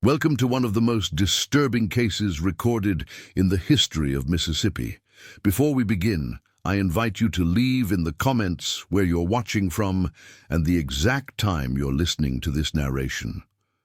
Welcome to one of the most disturbing cases recorded in the history of Mississippi. Before we begin, I invite you to leave in the comments where you're watching from and the exact time you're listening to this narration.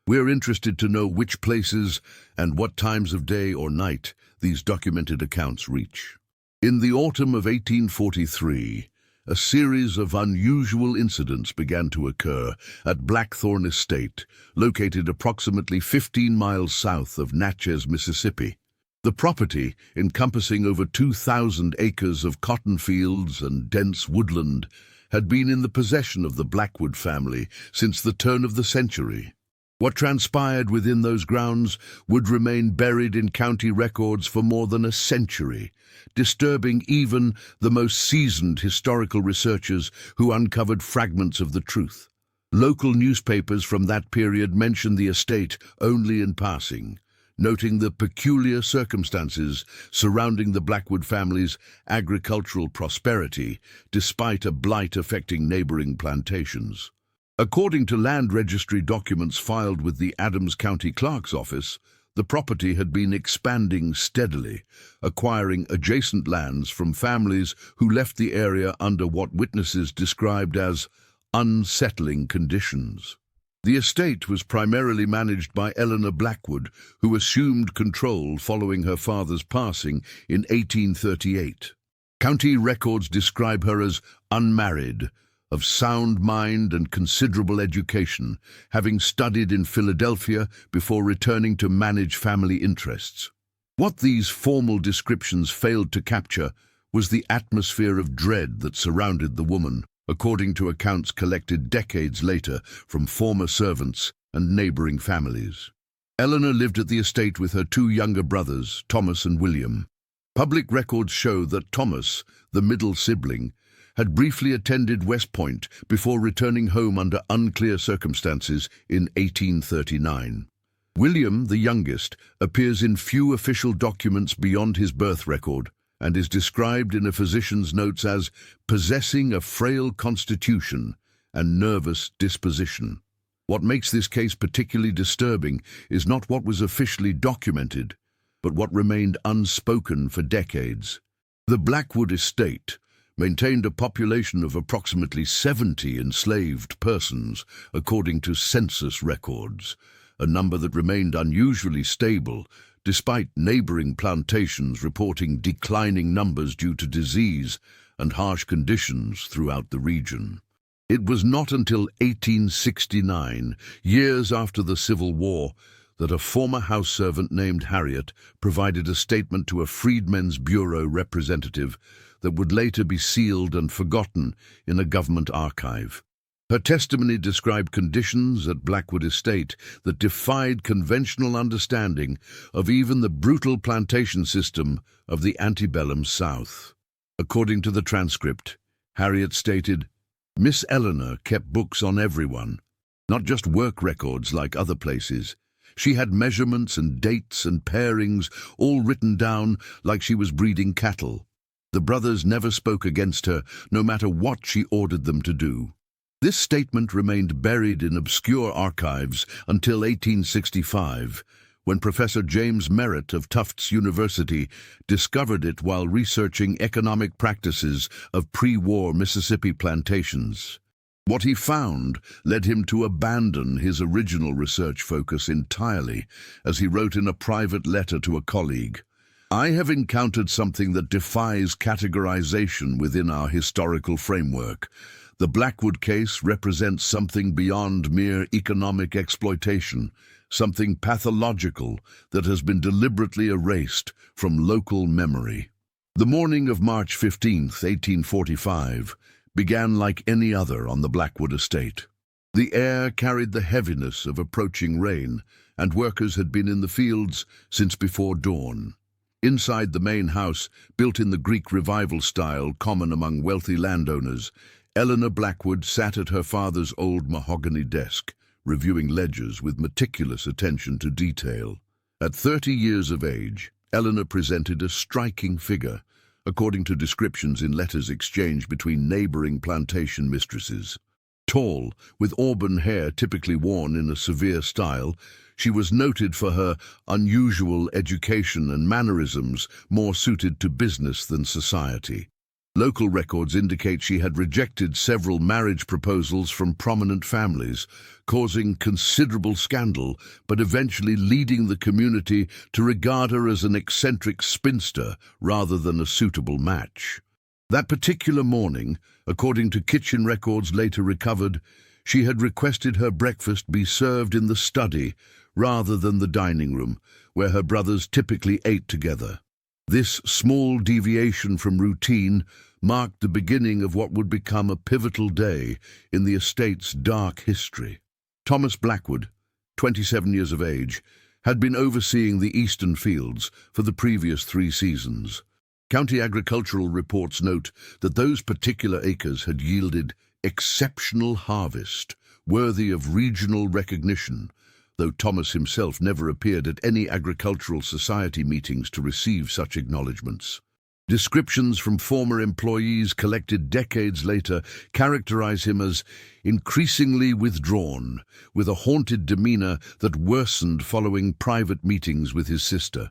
We're interested to know which places and what times of day or night these documented accounts reach. In the autumn of 1843, a series of unusual incidents began to occur at Blackthorn Estate, located approximately 15 miles south of Natchez, Mississippi. The property, encompassing over 2,000 acres of cotton fields and dense woodland, had been in the possession of the Blackwood family since the turn of the century. What transpired within those grounds would remain buried in county records for more than a century, disturbing even the most seasoned historical researchers who uncovered fragments of the truth. Local newspapers from that period mentioned the estate only in passing, noting the peculiar circumstances surrounding the Blackwood family's agricultural prosperity, despite a blight affecting neighboring plantations. According to land registry documents filed with the Adams County Clerk's Office, the property had been expanding steadily, acquiring adjacent lands from families who left the area under what witnesses described as unsettling conditions. The estate was primarily managed by Eleanor Blackwood, who assumed control following her father's passing in 1838. County records describe her as unmarried, of sound mind and considerable education, having studied in Philadelphia before returning to manage family interests. What these formal descriptions failed to capture was the atmosphere of dread that surrounded the woman, according to accounts collected decades later from former servants and neighboring families. Eleanor lived at the estate with her two younger brothers, Thomas and William. Public records show that Thomas, the middle sibling, had briefly attended West Point before returning home under unclear circumstances in 1839. William, the youngest, appears in few official documents beyond his birth record and is described in a physician's notes as possessing a frail constitution and nervous disposition. What makes this case particularly disturbing is not what was officially documented, but what remained unspoken for decades. The Blackwood estate maintained a population of approximately 70 enslaved persons, according to census records, a number that remained unusually stable, despite neighboring plantations reporting declining numbers due to disease and harsh conditions throughout the region. It was not until 1869, years after the Civil War, that a former house servant named Harriet provided a statement to a Freedmen's Bureau representative that would later be sealed and forgotten in a government archive. Her testimony described conditions at Blackwood Estate that defied conventional understanding of even the brutal plantation system of the antebellum South. According to the transcript, Harriet stated, "Miss Eleanor kept books on everyone, not just work records like other places. She had measurements and dates and pairings all written down like she was breeding cattle. The brothers never spoke against her, no matter what she ordered them to do." This statement remained buried in obscure archives until 1865, when Professor James Merritt of Tufts University discovered it while researching economic practices of pre-war Mississippi plantations. What he found led him to abandon his original research focus entirely, as he wrote in a private letter to a colleague, "I have encountered something that defies categorization within our historical framework. The Blackwood case represents something beyond mere economic exploitation, something pathological that has been deliberately erased from local memory." The morning of March 15, 1845, began like any other on the Blackwood estate. The air carried the heaviness of approaching rain, and workers had been in the fields since before dawn. Inside the main house, built in the Greek Revival style common among wealthy landowners, Eleanor Blackwood sat at her father's old mahogany desk, reviewing ledgers with meticulous attention to detail. At 30 years of age, Eleanor presented a striking figure, according to descriptions in letters exchanged between neighboring plantation mistresses. Tall, with auburn hair typically worn in a severe style, she was noted for her unusual education and mannerisms more suited to business than society. Local records indicate she had rejected several marriage proposals from prominent families, causing considerable scandal, but eventually leading the community to regard her as an eccentric spinster rather than a suitable match. That particular morning, according to kitchen records later recovered, she had requested her breakfast be served in the study rather than the dining room, where her brothers typically ate together. This small deviation from routine marked the beginning of what would become a pivotal day in the estate's dark history. Thomas Blackwood, 27 years of age, had been overseeing the eastern fields for the previous 3 seasons. County agricultural reports note that those particular acres had yielded exceptional harvest, worthy of regional recognition, though Thomas himself never appeared at any agricultural society meetings to receive such acknowledgements. Descriptions from former employees collected decades later characterize him as increasingly withdrawn, with a haunted demeanor that worsened following private meetings with his sister.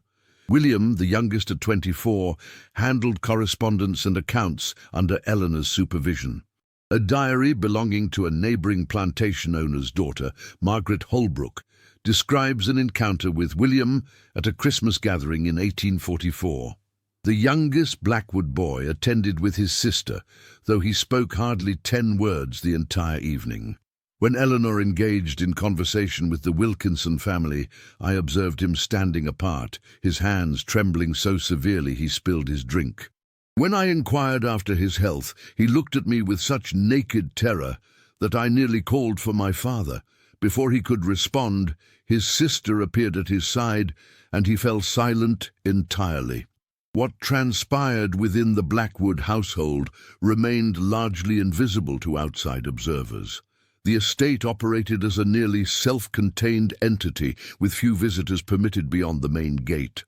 William, the youngest at 24, handled correspondence and accounts under Eleanor's supervision. A diary belonging to a neighboring plantation owner's daughter, Margaret Holbrook, describes an encounter with William at a Christmas gathering in 1844. The youngest Blackwood boy attended with his sister, though he spoke hardly 10 words the entire evening. When Eleanor engaged in conversation with the Wilkinson family, I observed him standing apart, his hands trembling so severely he spilled his drink. When I inquired after his health, he looked at me with such naked terror that I nearly called for my father. Before he could respond, his sister appeared at his side, and he fell silent entirely. What transpired within the Blackwood household remained largely invisible to outside observers. The estate operated as a nearly self-contained entity, with few visitors permitted beyond the main gate.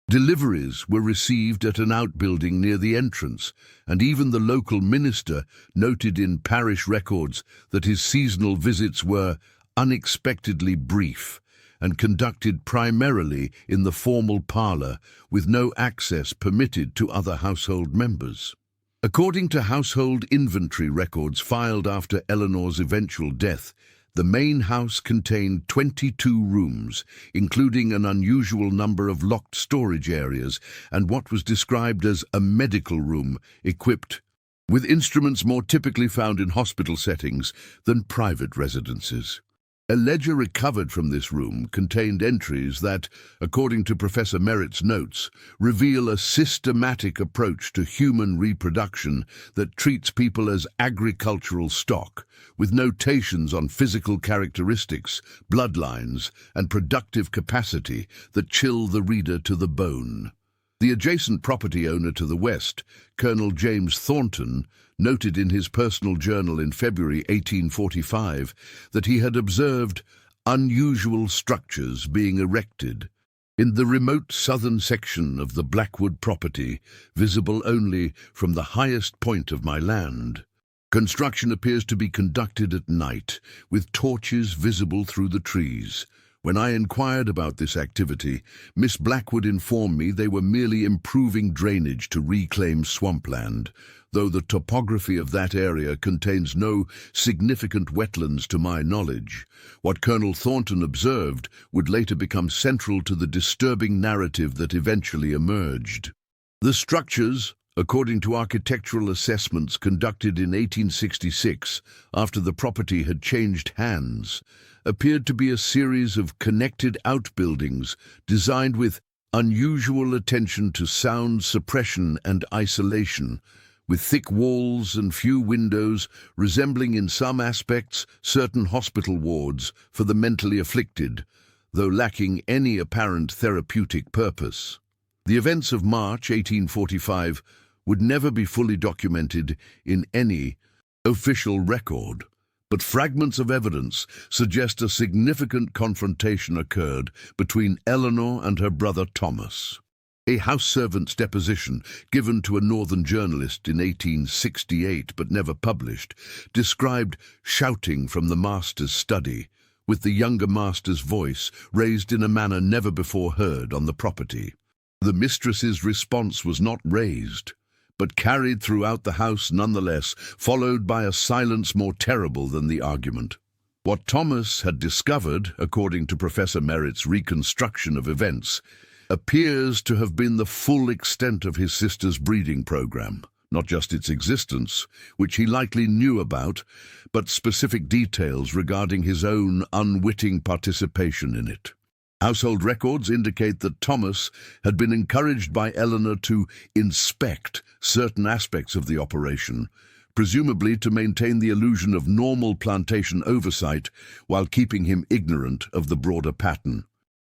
Deliveries were received at an outbuilding near the entrance, and even the local minister noted in parish records that his seasonal visits were unexpectedly brief and conducted primarily in the formal parlour, with no access permitted to other household members. According to household inventory records filed after Eleanor's eventual death, the main house contained 22 rooms, including an unusual number of locked storage areas and what was described as a medical room equipped with instruments more typically found in hospital settings than private residences. A ledger recovered from this room contained entries that, according to Professor Merritt's notes, reveal a systematic approach to human reproduction that treats people as agricultural stock, with notations on physical characteristics, bloodlines, and productive capacity that chill the reader to the bone. The adjacent property owner to the west, Colonel James Thornton, noted in his personal journal in February 1845 that he had observed unusual structures being erected in the remote southern section of the Blackwood property, visible only from the highest point of my land. Construction appears to be conducted at night, with torches visible through the trees. When I inquired about this activity, Miss Blackwood informed me they were merely improving drainage to reclaim swampland, though the topography of that area contains no significant wetlands to my knowledge. What Colonel Thornton observed would later become central to the disturbing narrative that eventually emerged. The structures, according to architectural assessments conducted in 1866, after the property had changed hands, appeared to be a series of connected outbuildings designed with unusual attention to sound suppression and isolation, with thick walls and few windows, resembling in some aspects certain hospital wards for the mentally afflicted, though lacking any apparent therapeutic purpose. The events of March 1845 would never be fully documented in any official record, but fragments of evidence suggest a significant confrontation occurred between Eleanor and her brother Thomas. A house servant's deposition, given to a northern journalist in 1868 but never published, described shouting from the master's study, with the younger master's voice raised in a manner never before heard on the property. The mistress's response was not raised, but carried throughout the house nonetheless, followed by a silence more terrible than the argument. What Thomas had discovered, according to Professor Merritt's reconstruction of events, appears to have been the full extent of his sister's breeding program, not just its existence, which he likely knew about, but specific details regarding his own unwitting participation in it. Household records indicate that Thomas had been encouraged by Eleanor to inspect certain aspects of the operation, presumably to maintain the illusion of normal plantation oversight while keeping him ignorant of the broader pattern.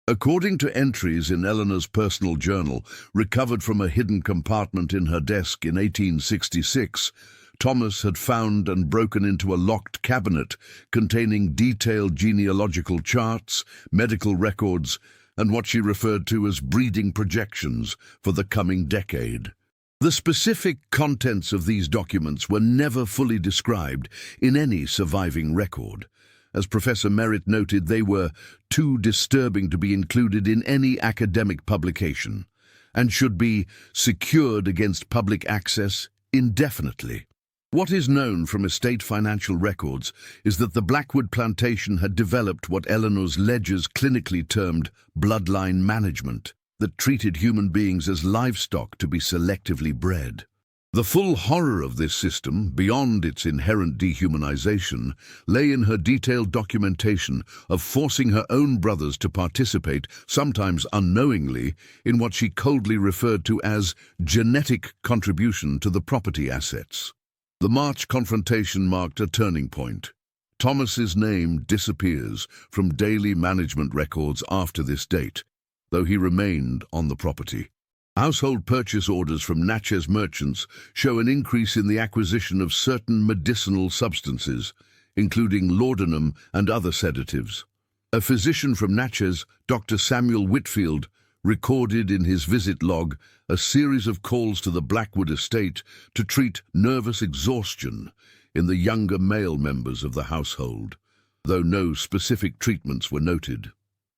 According to entries in Eleanor's personal journal, recovered from a hidden compartment in her desk in 1866, Thomas had found and broken into a locked cabinet containing detailed genealogical charts, medical records, and what she referred to as breeding projections for the coming decade. The specific contents of these documents were never fully described in any surviving record. As Professor Merritt noted, they were too disturbing to be included in any academic publication and should be secured against public access indefinitely. What is known from estate financial records is that the Blackwood plantation had developed what Eleanor's ledgers clinically termed bloodline management, that treated human beings as livestock to be selectively bred. The full horror of this system, beyond its inherent dehumanization, lay in her detailed documentation of forcing her own brothers to participate, sometimes unknowingly, in what she coldly referred to as genetic contribution to the property assets. The March confrontation marked a turning point. Thomas's name disappears from daily management records after this date, though he remained on the property. Household purchase orders from Natchez merchants show an increase in the acquisition of certain medicinal substances, including laudanum and other sedatives. A physician from Natchez, Dr. Samuel Whitfield, recorded in his visit log a series of calls to the Blackwood estate to treat nervous exhaustion in the younger male members of the household, though no specific treatments were noted.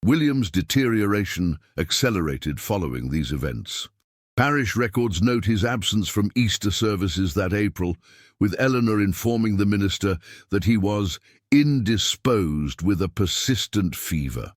William's deterioration accelerated following these events. Parish records note his absence from Easter services that April, with Eleanor informing the minister that he was indisposed with a persistent fever.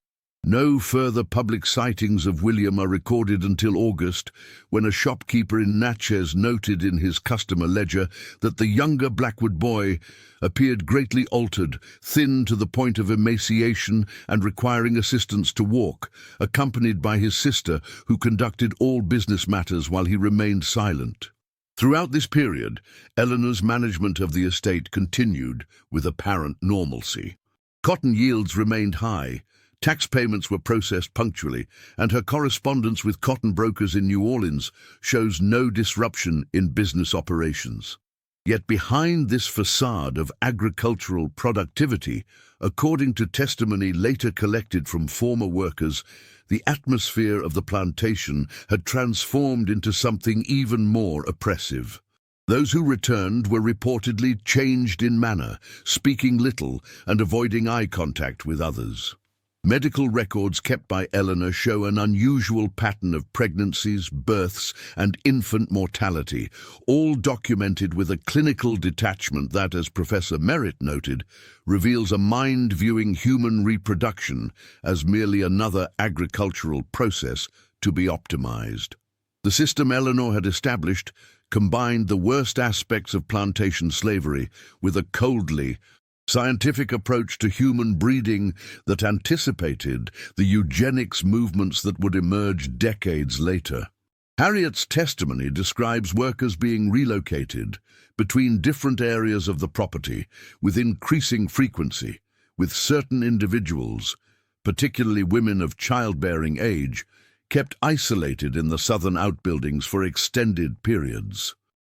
No further public sightings of William are recorded until August, when a shopkeeper in Natchez noted in his customer ledger that the younger Blackwood boy appeared greatly altered, thin to the point of emaciation and requiring assistance to walk, accompanied by his sister, who conducted all business matters while he remained silent. Throughout this period, Eleanor's management of the estate continued with apparent normalcy. Cotton yields remained high, tax payments were processed punctually, and her correspondence with cotton brokers in New Orleans shows no disruption in business operations. Yet behind this facade of agricultural productivity, according to testimony later collected from former workers, the atmosphere of the plantation had transformed into something even more oppressive. Those who returned were reportedly changed in manner, speaking little and avoiding eye contact with others. Medical records kept by Eleanor show an unusual pattern of pregnancies, births, and infant mortality, all documented with a clinical detachment that, as Professor Merritt noted, reveals a mind viewing human reproduction as merely another agricultural process to be optimized. The system Eleanor had established combined the worst aspects of plantation slavery with a coldly, scientific approach to human breeding that anticipated the eugenics movements that would emerge decades later. Harriet's testimony describes workers being relocated between different areas of the property with increasing frequency, with certain individuals, particularly women of childbearing age, kept isolated in the southern outbuildings for extended periods.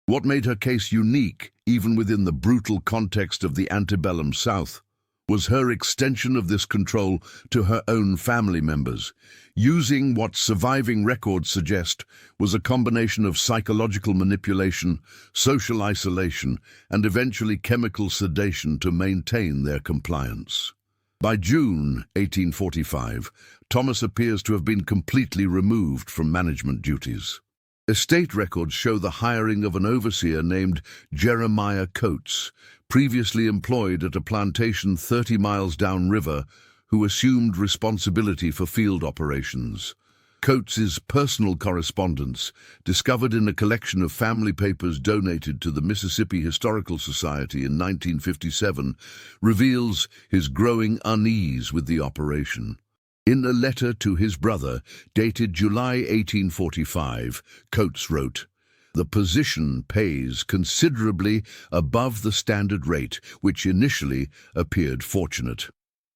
What made her case unique, even within the brutal context of the antebellum South, was her extension of this control to her own family members, using what surviving records suggest was a combination of psychological manipulation, social isolation, and eventually chemical sedation to maintain their compliance. By June 1845, Thomas appears to have been completely removed from management duties. Estate records show the hiring of an overseer named Jeremiah Coates, previously employed at a plantation 30 miles downriver, who assumed responsibility for field operations. Coates's personal correspondence, discovered in a collection of family papers donated to the Mississippi Historical Society in 1957, reveals his growing unease with the operation. In a letter to his brother, dated July 1845, Coates wrote, "The position pays considerably above the standard rate, which initially appeared fortunate.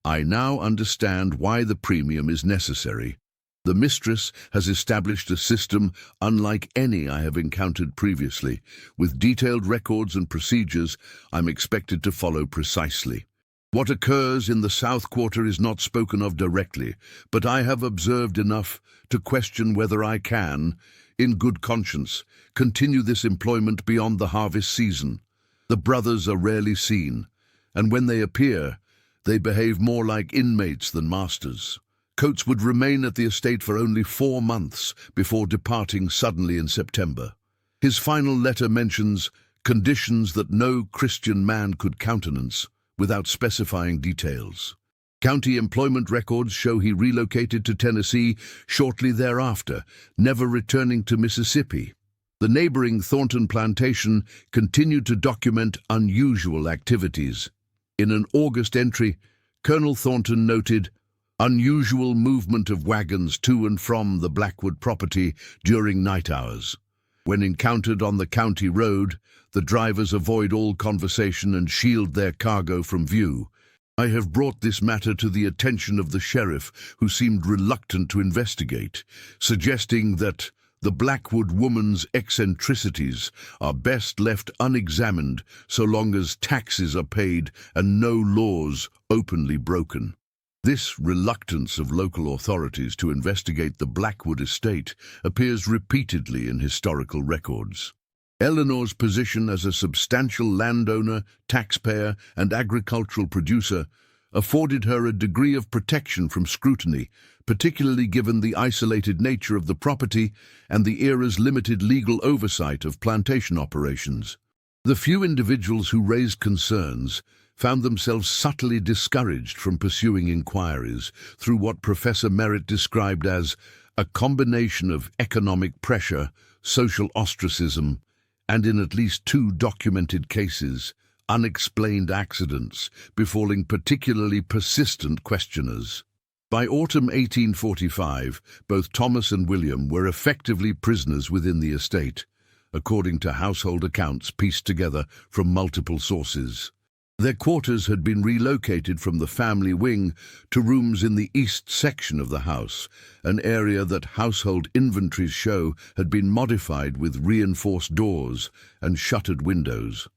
I now understand why the premium is necessary. The mistress has established a system unlike any I have encountered previously. With detailed records and procedures, I'm expected to follow precisely. What occurs in the South Quarter is not spoken of directly, but I have observed enough to question whether I can, in good conscience, continue this employment beyond the harvest season. The brothers are rarely seen, and when they appear, they behave more like inmates than masters." Coates would remain at the estate for only 4 months before departing suddenly in September. His final letter mentions conditions that no Christian man could countenance, without specifying details. County employment records show he relocated to Tennessee shortly thereafter, never returning to Mississippi. The neighboring Thornton plantation continued to document unusual activities. In an August entry, Colonel Thornton noted, "Unusual movement of wagons to and from the Blackwood property during night hours. When encountered on the county road, the drivers avoid all conversation and shield their cargo from view. I have brought this matter to the attention of the sheriff, who seemed reluctant to investigate, suggesting that the Blackwood woman's eccentricities are best left unexamined so long as taxes are paid and no laws openly broken." This reluctance of local authorities to investigate the Blackwood estate appears repeatedly in historical records. Eleanor's position as a substantial landowner, taxpayer, and agricultural producer afforded her a degree of protection from scrutiny, particularly given the isolated nature of the property and the era's limited legal oversight of plantation operations. The few individuals who raised concerns found themselves subtly discouraged from pursuing inquiries through what Professor Merritt described as a combination of economic pressure, social ostracism, and in at least 2 documented cases, unexplained accidents befalling particularly persistent questioners. By autumn 1845, both Thomas and William were effectively prisoners within the estate, according to household accounts pieced together from multiple sources. Their quarters had been relocated from the family wing to rooms in the east section of the house, an area that household inventories show had been modified with reinforced doors and shuttered windows.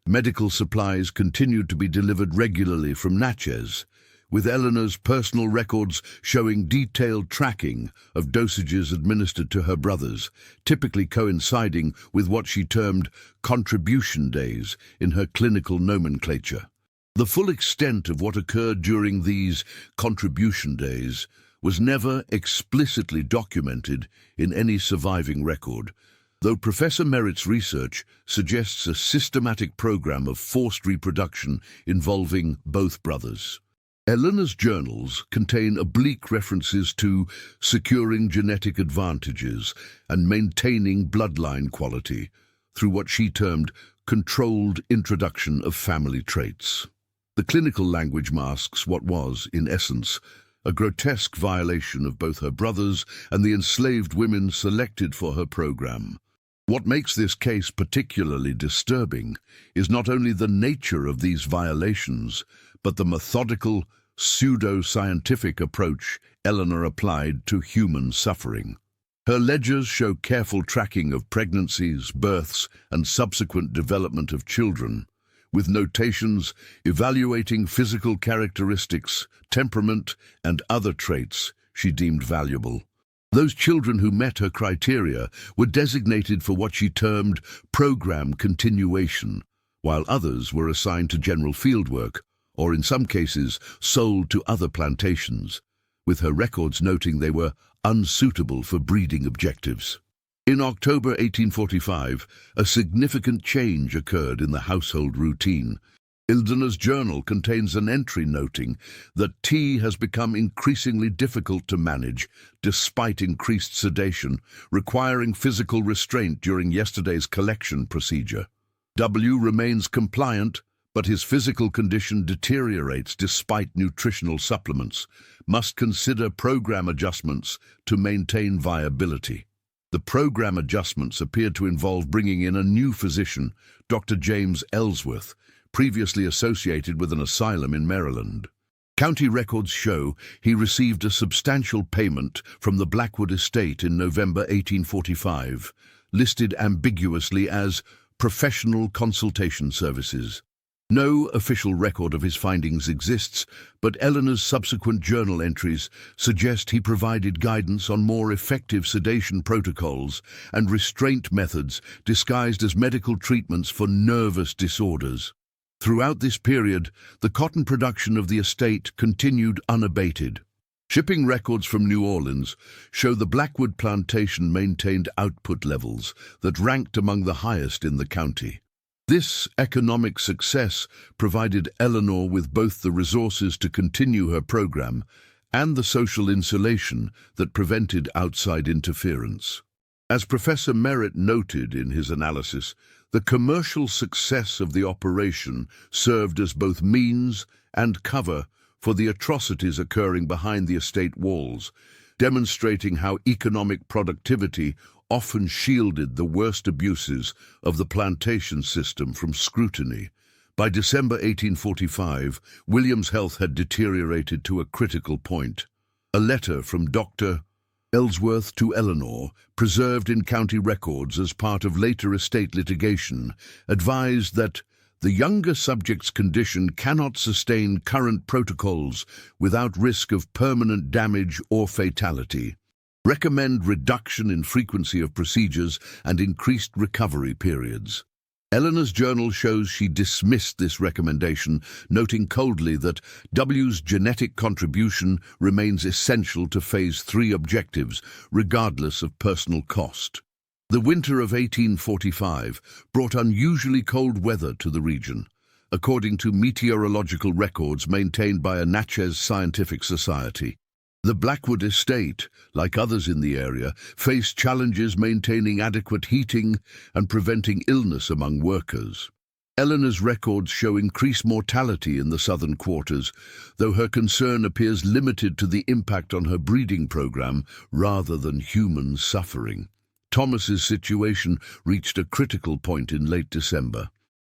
Medical supplies continued to be delivered regularly from Natchez, with Eleanor's personal records showing detailed tracking of dosages administered to her brothers, typically coinciding with what she termed contribution days in her clinical nomenclature. The full extent of what occurred during these contribution days was never explicitly documented in any surviving record, though Professor Merritt's research suggests a systematic program of forced reproduction involving both brothers. Eleanor's journals contain oblique references to securing genetic advantages and maintaining bloodline quality through what she termed controlled introduction of family traits. The clinical language masks what was, in essence, a grotesque violation of both her brothers and the enslaved women selected for her program. What makes this case particularly disturbing is not only the nature of these violations, but the methodical, pseudo-scientific approach Eleanor applied to human suffering. Her ledgers show careful tracking of pregnancies, births, and subsequent development of children, with notations evaluating physical characteristics, temperament, and other traits she deemed valuable. Those children who met her criteria were designated for what she termed program continuation, while others were assigned to general fieldwork, or in some cases sold to other plantations, with her records noting they were unsuitable for breeding objectives. In October 1845, a significant change occurred in the household routine. Eleanor's journal contains an entry noting that T has become increasingly difficult to manage despite increased sedation, requiring physical restraint during yesterday's collection procedure. W remains compliant, but his physical condition deteriorates despite nutritional supplements, must consider program adjustments to maintain viability. The program adjustments appeared to involve bringing in a new physician, Dr. James Ellsworth, previously associated with an asylum in Maryland. County records show he received a substantial payment from the Blackwood estate in November 1845, listed ambiguously as professional consultation services. No official record of his findings exists, but Eleanor's subsequent journal entries suggest he provided guidance on more effective sedation protocols and restraint methods disguised as medical treatments for nervous disorders. Throughout this period, the cotton production of the estate continued unabated. Shipping records from New Orleans show the Blackwood plantation maintained output levels that ranked among the highest in the county. This economic success provided Eleanor with both the resources to continue her program and the social insulation that prevented outside interference. As Professor Merritt noted in his analysis, the commercial success of the operation served as both means and cover for the atrocities occurring behind the estate walls, demonstrating how economic productivity often shielded the worst abuses of the plantation system from scrutiny. By December 1845, William's health had deteriorated to a critical point. A letter from Dr. Ellsworth to Eleanor, preserved in county records as part of later estate litigation, advised that the younger subject's condition cannot sustain current protocols without risk of permanent damage or fatality. Recommend reduction in frequency of procedures and increased recovery periods. Eleanor's journal shows she dismissed this recommendation, noting coldly that W's genetic contribution remains essential to Phase 3 objectives, regardless of personal cost. The winter of 1845 brought unusually cold weather to the region, according to meteorological records maintained by a Natchez Scientific Society. The Blackwood estate, like others in the area, faced challenges maintaining adequate heating and preventing illness among workers. Eleanor's records show increased mortality in the southern quarters, though her concern appears limited to the impact on her breeding program rather than human suffering. Thomas's situation reached a critical point in late December.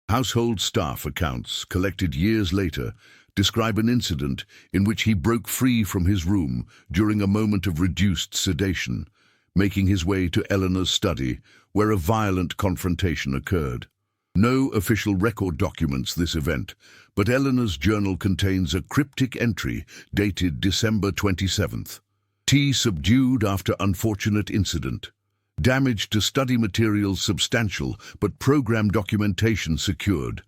Household staff accounts, collected years later, describe an incident in which he broke free from his room during a moment of reduced sedation, making his way to Eleanor's study, where a violent confrontation occurred. No official record documents this event, but Eleanor's journal contains a cryptic entry dated December 27th. T subdued after unfortunate incident. Damage to study materials substantial, but program documentation secured.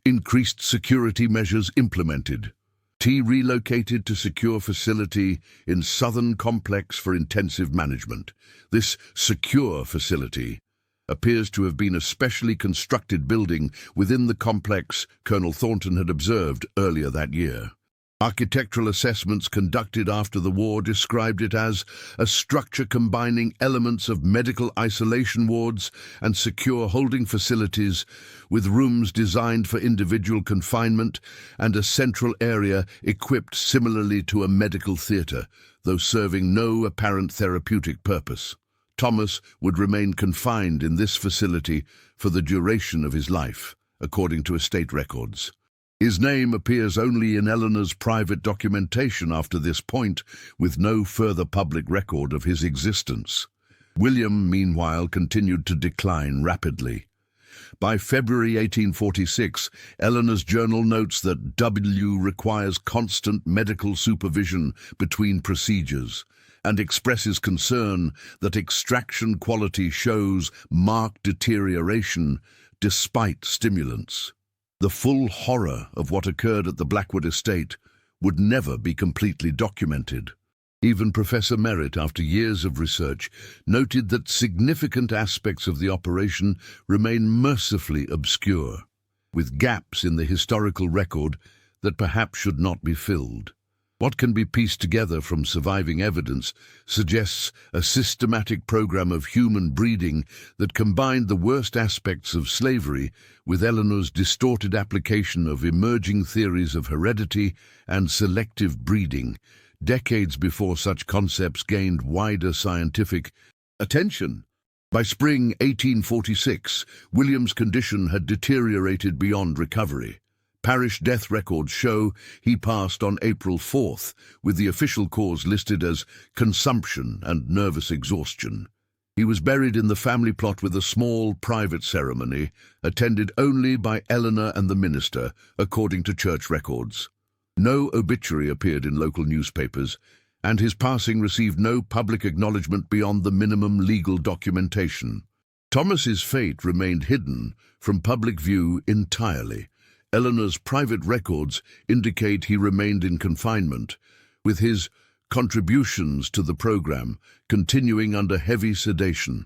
Increased security measures implemented. T relocated to secure facility in Southern Complex for intensive management. This secure facility appears to have been a specially constructed building within the complex Colonel Thornton had observed earlier that year. Architectural assessments conducted after the war described it as a structure combining elements of medical isolation wards and secure holding facilities, with rooms designed for individual confinement and a central area equipped similarly to a medical theater, though serving no apparent therapeutic purpose. Thomas would remain confined in this facility for the duration of his life, according to estate records. His name appears only in Eleanor's private documentation after this point, with no further public record of his existence. William, meanwhile, continued to decline rapidly. By February 1846, Eleanor's journal notes that W requires constant medical supervision between procedures and expresses concern that extraction quality shows marked deterioration despite stimulants. The full horror of what occurred at the Blackwood estate would never be completely documented. Even Professor Merritt, after years of research, noted that significant aspects of the operation remain mercifully obscure, with gaps in the historical record that perhaps should not be filled. What can be pieced together from surviving evidence suggests a systematic program of human breeding that combined the worst aspects of slavery with Eleanor's distorted application of emerging theories of heredity and selective breeding, decades before such concepts gained wider scientific attention. By spring 1846, William's condition had deteriorated beyond recovery. Parish death records show he passed on April 4th, with the official cause listed as consumption and nervous exhaustion. He was buried in the family plot with a small private ceremony, attended only by Eleanor and the minister, according to church records. No obituary appeared in local newspapers, and his passing received no public acknowledgement beyond the minimum legal documentation. Thomas's fate remained hidden from public view entirely. Eleanor's private records indicate he remained in confinement, with his contributions to the program continuing under heavy sedation.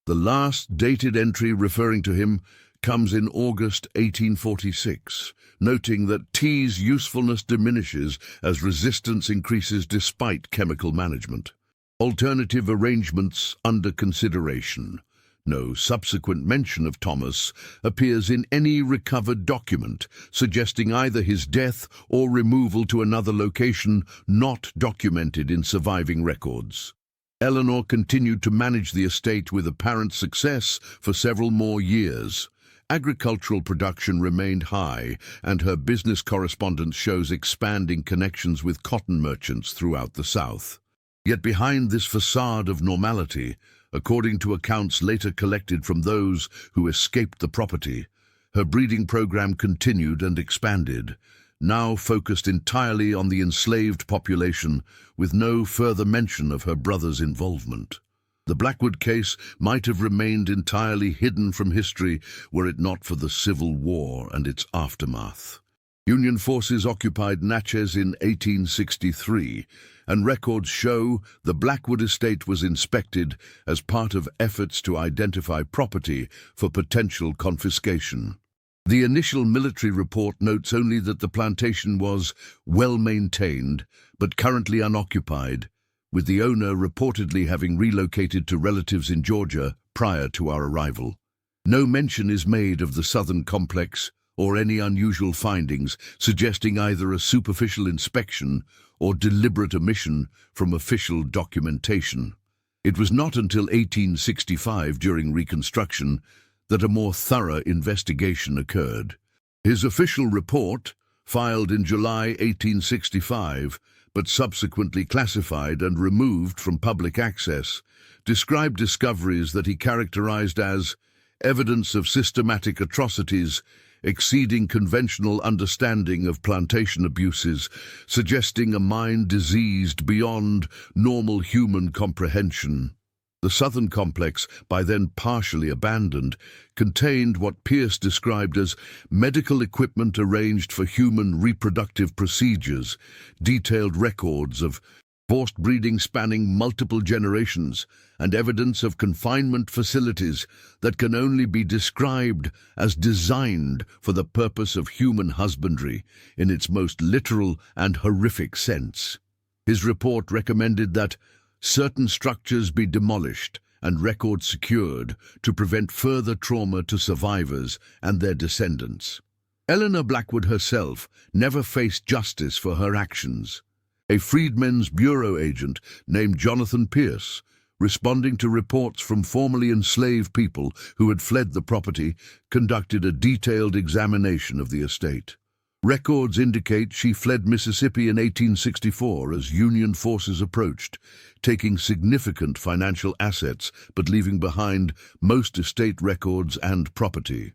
The last dated entry referring to him comes in August 1846, noting that tea's usefulness diminishes as resistance increases despite chemical management. Alternative arrangements under consideration. No subsequent mention of Thomas appears in any recovered document, suggesting either his death or removal to another location not documented in surviving records. Eleanor continued to manage the estate with apparent success for several more years. Agricultural production remained high, and her business correspondence shows expanding connections with cotton merchants throughout the South. Yet behind this facade of normality, according to accounts later collected from those who escaped the property, her breeding program continued and expanded, now focused entirely on the enslaved population, with no further mention of her brother's involvement. The Blackwood case might have remained entirely hidden from history were it not for the Civil War and its aftermath. Union forces occupied Natchez in 1863, and records show the Blackwood estate was inspected as part of efforts to identify property for potential confiscation. The initial military report notes only that the plantation was well maintained but currently unoccupied, with the owner reportedly having relocated to relatives in Georgia prior to our arrival. No mention is made of the southern complex or any unusual findings, suggesting either a superficial inspection or deliberate omission from official documentation. It was not until 1865, during Reconstruction, that a more thorough investigation occurred. His official report, filed in July 1865, but subsequently classified and removed from public access, described discoveries that he characterized as evidence of systematic atrocities exceeding conventional understanding of plantation abuses, suggesting a mind diseased beyond normal human comprehension. The southern complex, by then partially abandoned, contained what Pierce described as medical equipment arranged for human reproductive procedures, detailed records of forced breeding spanning multiple generations, and evidence of confinement facilities that can only be described as designed for the purpose of human husbandry in its most literal and horrific sense. His report recommended that certain structures be demolished and records secured to prevent further trauma to survivors and their descendants. Eleanor Blackwood herself never faced justice for her actions. A Freedmen's Bureau agent named Jonathan Pierce, responding to reports from formerly enslaved people who had fled the property, conducted a detailed examination of the estate. Records indicate she fled Mississippi in 1864 as Union forces approached, taking significant financial assets but leaving behind most estate records and property.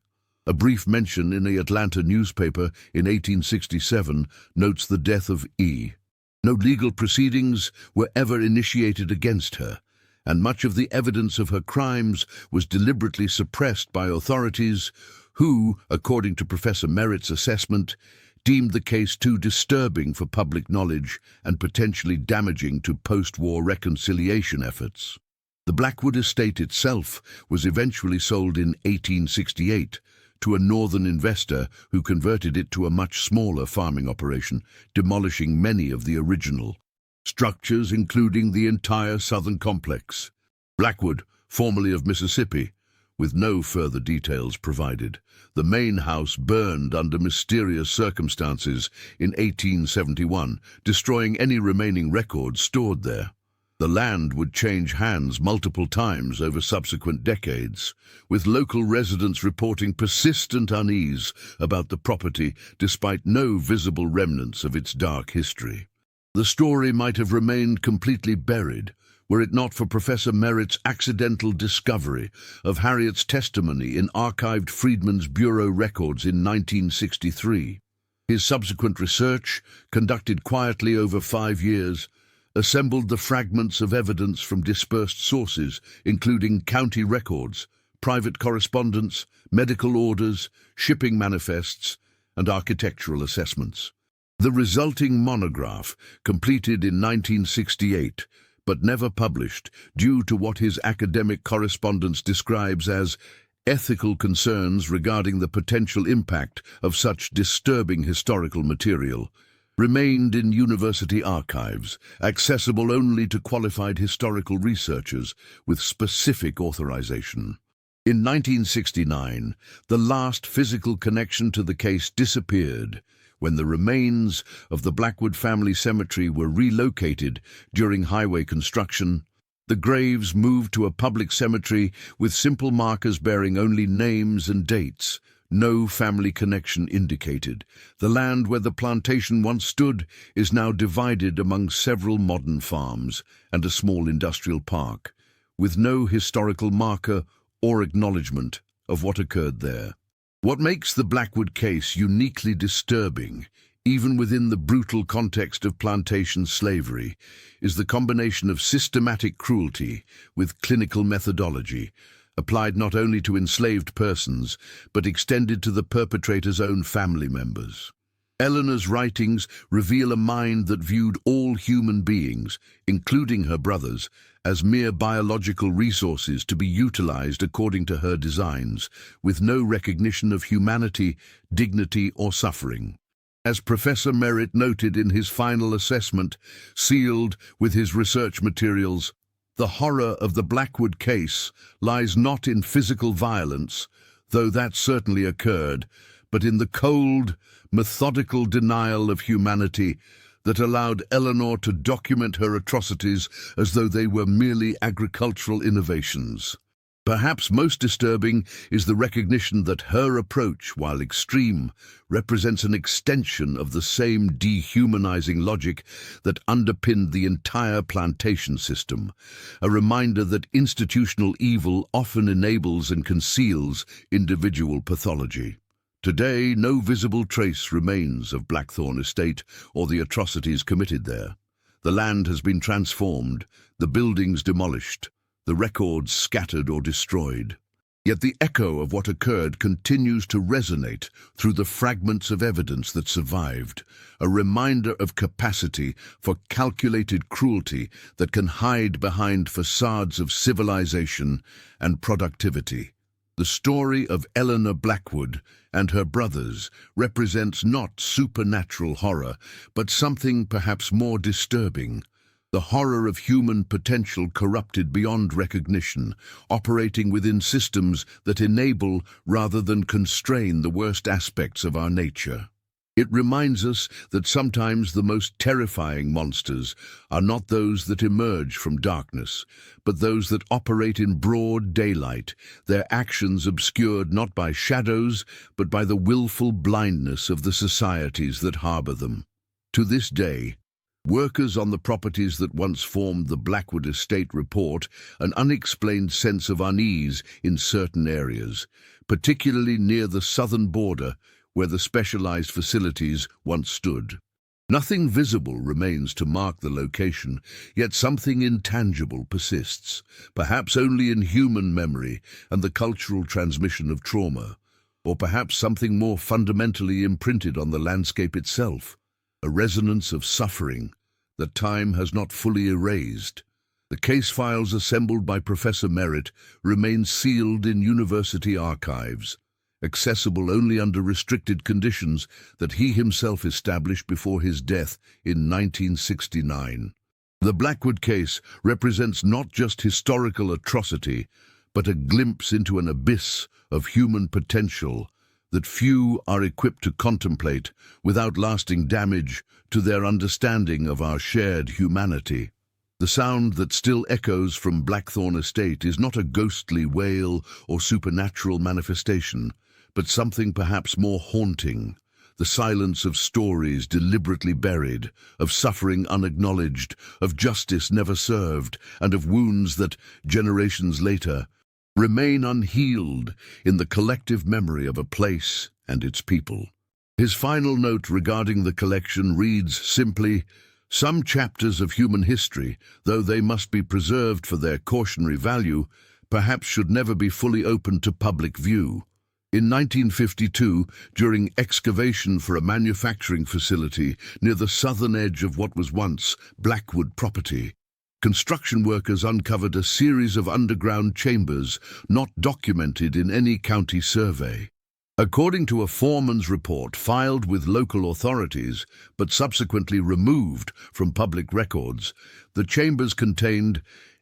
A brief mention in the Atlanta newspaper in 1867 notes the death of E. No legal proceedings were ever initiated against her, and much of the evidence of her crimes was deliberately suppressed by authorities who, according to Professor Merritt's assessment, deemed the case too disturbing for public knowledge and potentially damaging to post-war reconciliation efforts. The Blackwood estate itself was eventually sold in 1868 to a northern investor who converted it to a much smaller farming operation, demolishing many of the original structures, including the entire southern complex. Blackwood, formerly of Mississippi, with no further details provided. The main house burned under mysterious circumstances in 1871, destroying any remaining records stored there. The land would change hands multiple times over subsequent decades, with local residents reporting persistent unease about the property despite no visible remnants of its dark history. The story might have remained completely buried were it not for Professor Merritt's accidental discovery of Harriet's testimony in archived Freedmen's Bureau records in 1963. His subsequent research, conducted quietly over 5 years, assembled the fragments of evidence from dispersed sources, including county records, private correspondence, medical orders, shipping manifests, and architectural assessments. The resulting monograph, completed in 1968, but never published due to what his academic correspondence describes as ethical concerns regarding the potential impact of such disturbing historical material, remained in university archives, accessible only to qualified historical researchers with specific authorization. In 1969, the last physical connection to the case disappeared when the remains of the Blackwood family cemetery were relocated during highway construction. The graves moved to a public cemetery with simple markers bearing only names and dates, no family connection indicated. The land where the plantation once stood is now divided among several modern farms and a small industrial park, with no historical marker or acknowledgement of what occurred there. What makes the Blackwood case uniquely disturbing, even within the brutal context of plantation slavery, is the combination of systematic cruelty with clinical methodology, applied not only to enslaved persons, but extended to the perpetrator's own family members. Eleanor's writings reveal a mind that viewed all human beings, including her brothers, as mere biological resources to be utilized according to her designs, with no recognition of humanity, dignity, or suffering. As Professor Merritt noted in his final assessment, sealed with his research materials, the horror of the Blackwood case lies not in physical violence, though that certainly occurred, but in the cold, methodical denial of humanity that allowed Eleanor to document her atrocities as though they were merely agricultural innovations. Perhaps most disturbing is the recognition that her approach, while extreme, represents an extension of the same dehumanizing logic that underpinned the entire plantation system, a reminder that institutional evil often enables and conceals individual pathology. Today, no visible trace remains of Blackthorn Estate or the atrocities committed there. The land has been transformed, the buildings demolished, the records scattered or destroyed. Yet the echo of what occurred continues to resonate through the fragments of evidence that survived, a reminder of capacity for calculated cruelty that can hide behind facades of civilization and productivity. The story of Eleanor Blackwood and her brothers represents not supernatural horror, but something perhaps more disturbing. The horror of human potential corrupted beyond recognition, operating within systems that enable rather than constrain the worst aspects of our nature. It reminds us that sometimes the most terrifying monsters are not those that emerge from darkness, but those that operate in broad daylight, their actions obscured not by shadows, but by the willful blindness of the societies that harbor them. To this day, workers on the properties that once formed the Blackwood estate report an unexplained sense of unease in certain areas, particularly near the southern border, where the specialized facilities once stood. Nothing visible remains to mark the location, yet something intangible persists, perhaps only in human memory and the cultural transmission of trauma, or perhaps something more fundamentally imprinted on the landscape itself, a resonance of suffering that time has not fully erased. The case files assembled by Professor Merritt remain sealed in university archives, accessible only under restricted conditions that he himself established before his death in 1969. The Blackwood case represents not just historical atrocity, but a glimpse into an abyss of human potential that few are equipped to contemplate without lasting damage to their understanding of our shared humanity. The sound that still echoes from Blackthorn Estate is not a ghostly wail or supernatural manifestation, but something perhaps more haunting, the silence of stories deliberately buried, of suffering unacknowledged, of justice never served, and of wounds that, generations later, remain unhealed in the collective memory of a place and its people. His final note regarding the collection reads simply, "Some chapters of human history, though they must be preserved for their cautionary value, perhaps should never be fully opened to public view." In 1952, during excavation for a manufacturing facility near the southern edge of what was once Blackwood property, construction workers uncovered a series of underground chambers not documented in any county survey. According to a foreman's report filed with local authorities, but subsequently removed from public records, the chambers contained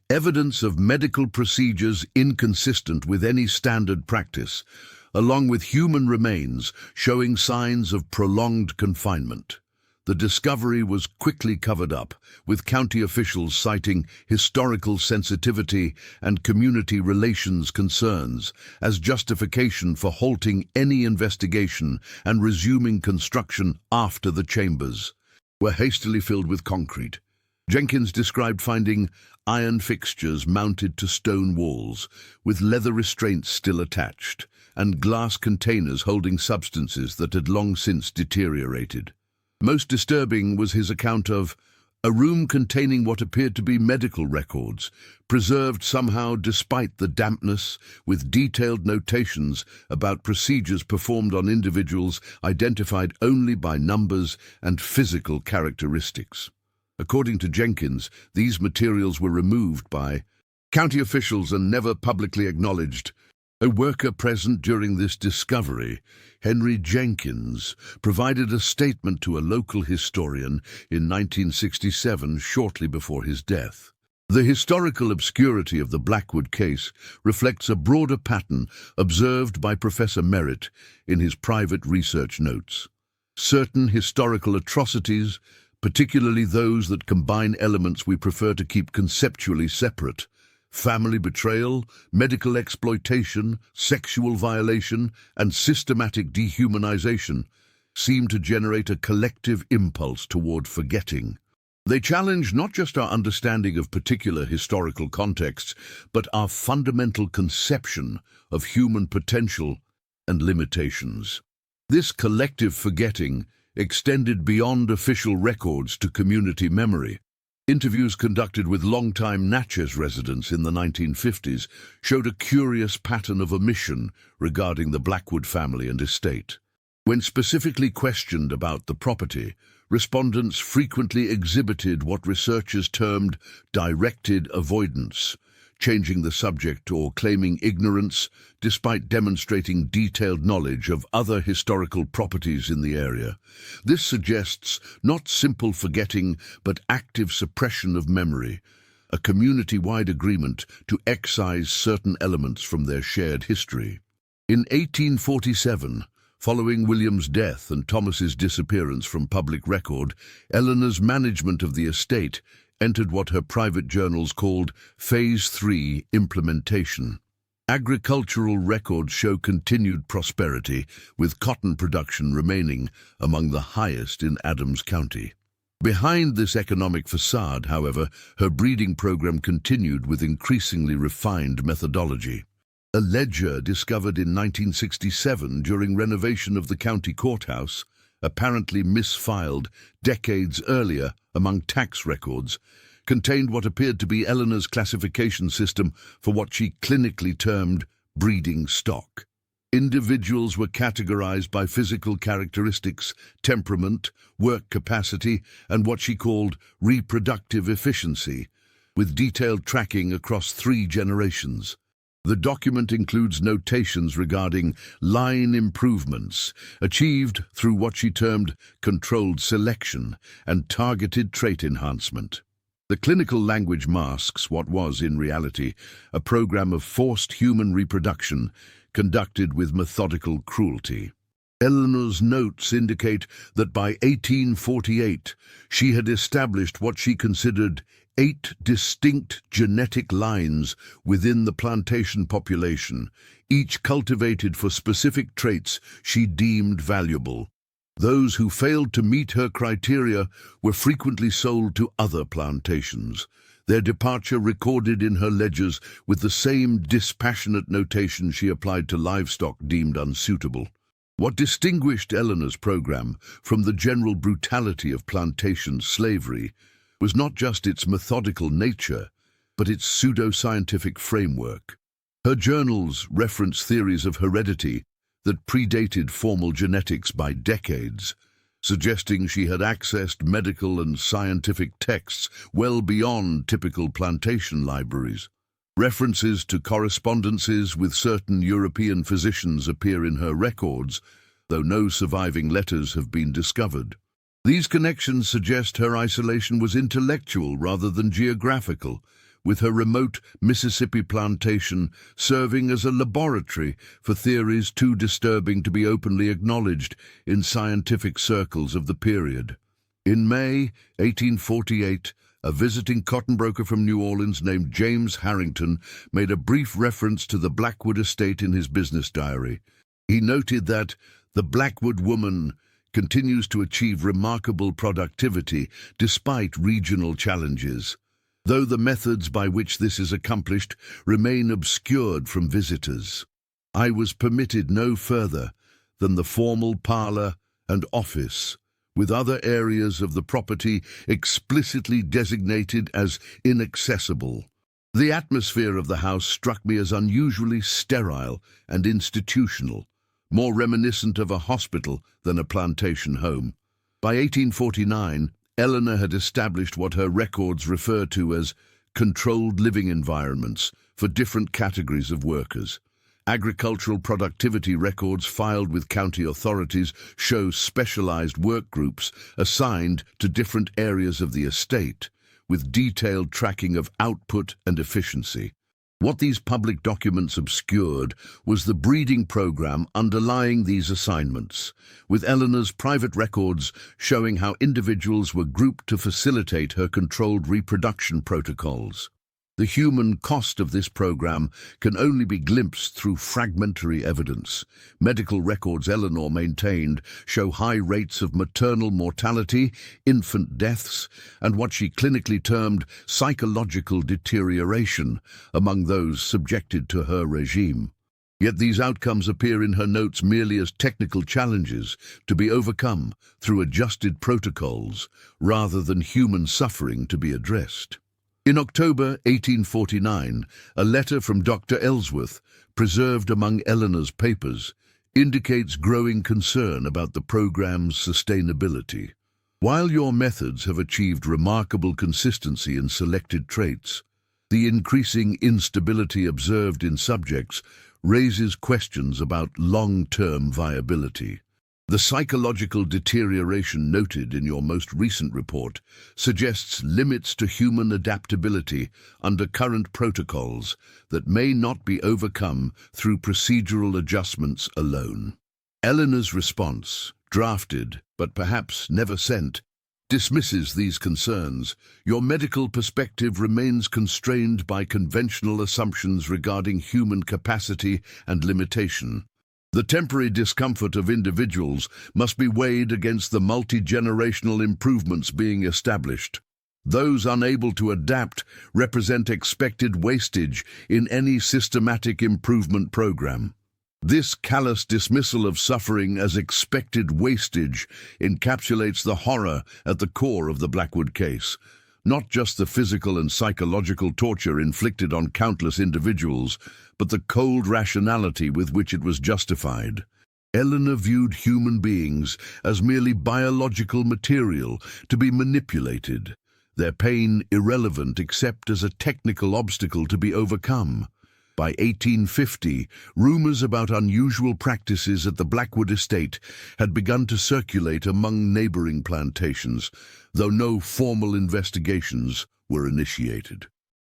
evidence of medical procedures inconsistent with any standard practice, along with human remains showing signs of prolonged confinement. The discovery was quickly covered up, with county officials citing historical sensitivity and community relations concerns as justification for halting any investigation and resuming construction after the chambers were hastily filled with concrete. Jenkins described finding iron fixtures mounted to stone walls, with leather restraints still attached, and glass containers holding substances that had long since deteriorated. Most disturbing was his account of a room containing what appeared to be medical records, preserved somehow despite the dampness, with detailed notations about procedures performed on individuals identified only by numbers and physical characteristics. According to Jenkins, these materials were removed by county officials and never publicly acknowledged. A worker present during this discovery, Henry Jenkins, provided a statement to a local historian in 1967, shortly before his death. The historical obscurity of the Blackwood case reflects a broader pattern observed by Professor Merritt in his private research notes. Certain historical atrocities, particularly those that combine elements we prefer to keep conceptually separate, family betrayal, medical exploitation, sexual violation, and systematic dehumanization, seem to generate a collective impulse toward forgetting. They challenge not just our understanding of particular historical contexts, but our fundamental conception of human potential and limitations. This collective forgetting extended beyond official records to community memory. Interviews conducted with longtime Natchez residents in the 1950s showed a curious pattern of omission regarding the Blackwood family and estate. When specifically questioned about the property, respondents frequently exhibited what researchers termed directed avoidance, changing the subject or claiming ignorance despite demonstrating detailed knowledge of other historical properties in the area. This suggests not simple forgetting but active suppression of memory, a community-wide agreement to excise certain elements from their shared history. In 1847, Following William's death and Thomas's disappearance from public record, Eleanor's management of the estate entered what her private journals called Phase 3 implementation. Agricultural records show continued prosperity, with cotton production remaining among the highest in Adams County. Behind this economic facade, however, her breeding program continued with increasingly refined methodology. A ledger discovered in 1967 during renovation of the county courthouse, apparently misfiled decades earlier among tax records, contained what appeared to be Eleanor's classification system for what she clinically termed breeding stock. Individuals were categorized by physical characteristics, temperament, work capacity, and what she called reproductive efficiency, with detailed tracking across 3 generations. The document includes notations regarding line improvements achieved through what she termed controlled selection and targeted trait enhancement. The clinical language masks what was, in reality, a program of forced human reproduction conducted with methodical cruelty. Eleanor's notes indicate that by 1848 she had established what she considered 8 distinct genetic lines within the plantation population, each cultivated for specific traits she deemed valuable. Those who failed to meet her criteria were frequently sold to other plantations, their departure recorded in her ledgers with the same dispassionate notation she applied to livestock deemed unsuitable. What distinguished Eleanor's program from the general brutality of plantation slavery was not just its methodical nature, but its pseudo-scientific framework. Her journals reference theories of heredity that predated formal genetics by decades, suggesting she had accessed medical and scientific texts well beyond typical plantation libraries. References to correspondences with certain European physicians appear in her records, though no surviving letters have been discovered. These connections suggest her isolation was intellectual rather than geographical, with her remote Mississippi plantation serving as a laboratory for theories too disturbing to be openly acknowledged in scientific circles of the period. In May 1848, a visiting cotton broker from New Orleans named James Harrington made a brief reference to the Blackwood estate in his business diary. He noted that the Blackwood woman continues to achieve remarkable productivity despite regional challenges, though the methods by which this is accomplished remain obscured from visitors. I was permitted no further than the formal parlor and office, with other areas of the property explicitly designated as inaccessible. The atmosphere of the house struck me as unusually sterile and institutional, more reminiscent of a hospital than a plantation home. By 1849, Eleanor had established what her records refer to as controlled living environments for different categories of workers. Agricultural productivity records filed with county authorities show specialized work groups assigned to different areas of the estate, with detailed tracking of output and efficiency. What these public documents obscured was the breeding program underlying these assignments, with Eleanor's private records showing how individuals were grouped to facilitate her controlled reproduction protocols. The human cost of this program can only be glimpsed through fragmentary evidence. Medical records Eleanor maintained show high rates of maternal mortality, infant deaths, and what she clinically termed psychological deterioration among those subjected to her regime. Yet these outcomes appear in her notes merely as technical challenges to be overcome through adjusted protocols rather than human suffering to be addressed. In October 1849, a letter from Dr. Ellsworth, preserved among Eleanor's papers, indicates growing concern about the program's sustainability. While your methods have achieved remarkable consistency in selected traits, the increasing instability observed in subjects raises questions about long-term viability. The psychological deterioration noted in your most recent report suggests limits to human adaptability under current protocols that may not be overcome through procedural adjustments alone. Eleanor's response, drafted but perhaps never sent, dismisses these concerns. Your medical perspective remains constrained by conventional assumptions regarding human capacity and limitation. The temporary discomfort of individuals must be weighed against the multi-generational improvements being established. Those unable to adapt represent expected wastage in any systematic improvement program. This callous dismissal of suffering as expected wastage encapsulates the horror at the core of the Blackwood case. Not just the physical and psychological torture inflicted on countless individuals, but the cold rationality with which it was justified. Eleanor viewed human beings as merely biological material to be manipulated, their pain irrelevant except as a technical obstacle to be overcome. By 1850, rumors about unusual practices at the Blackwood estate had begun to circulate among neighboring plantations, though no formal investigations were initiated.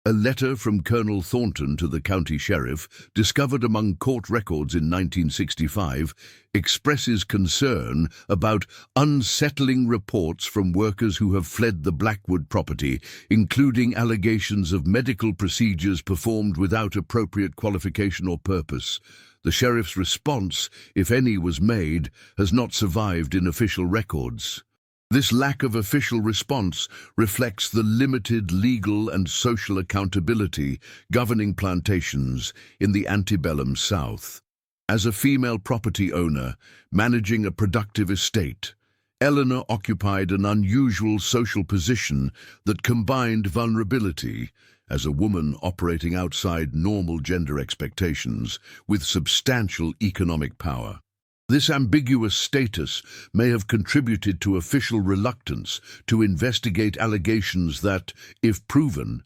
A letter from Colonel Thornton to the county sheriff, discovered among court records in 1965, expresses concern about unsettling reports from workers who have fled the Blackwood property, including allegations of medical procedures performed without appropriate qualification or purpose. The sheriff's response, if any was made, has not survived in official records. This lack of official response reflects the limited legal and social accountability governing plantations in the antebellum South. As a female property owner managing a productive estate, Eleanor occupied an unusual social position that combined vulnerability as a woman operating outside normal gender expectations with substantial economic power. This ambiguous status may have contributed to official reluctance to investigate allegations that, if proven,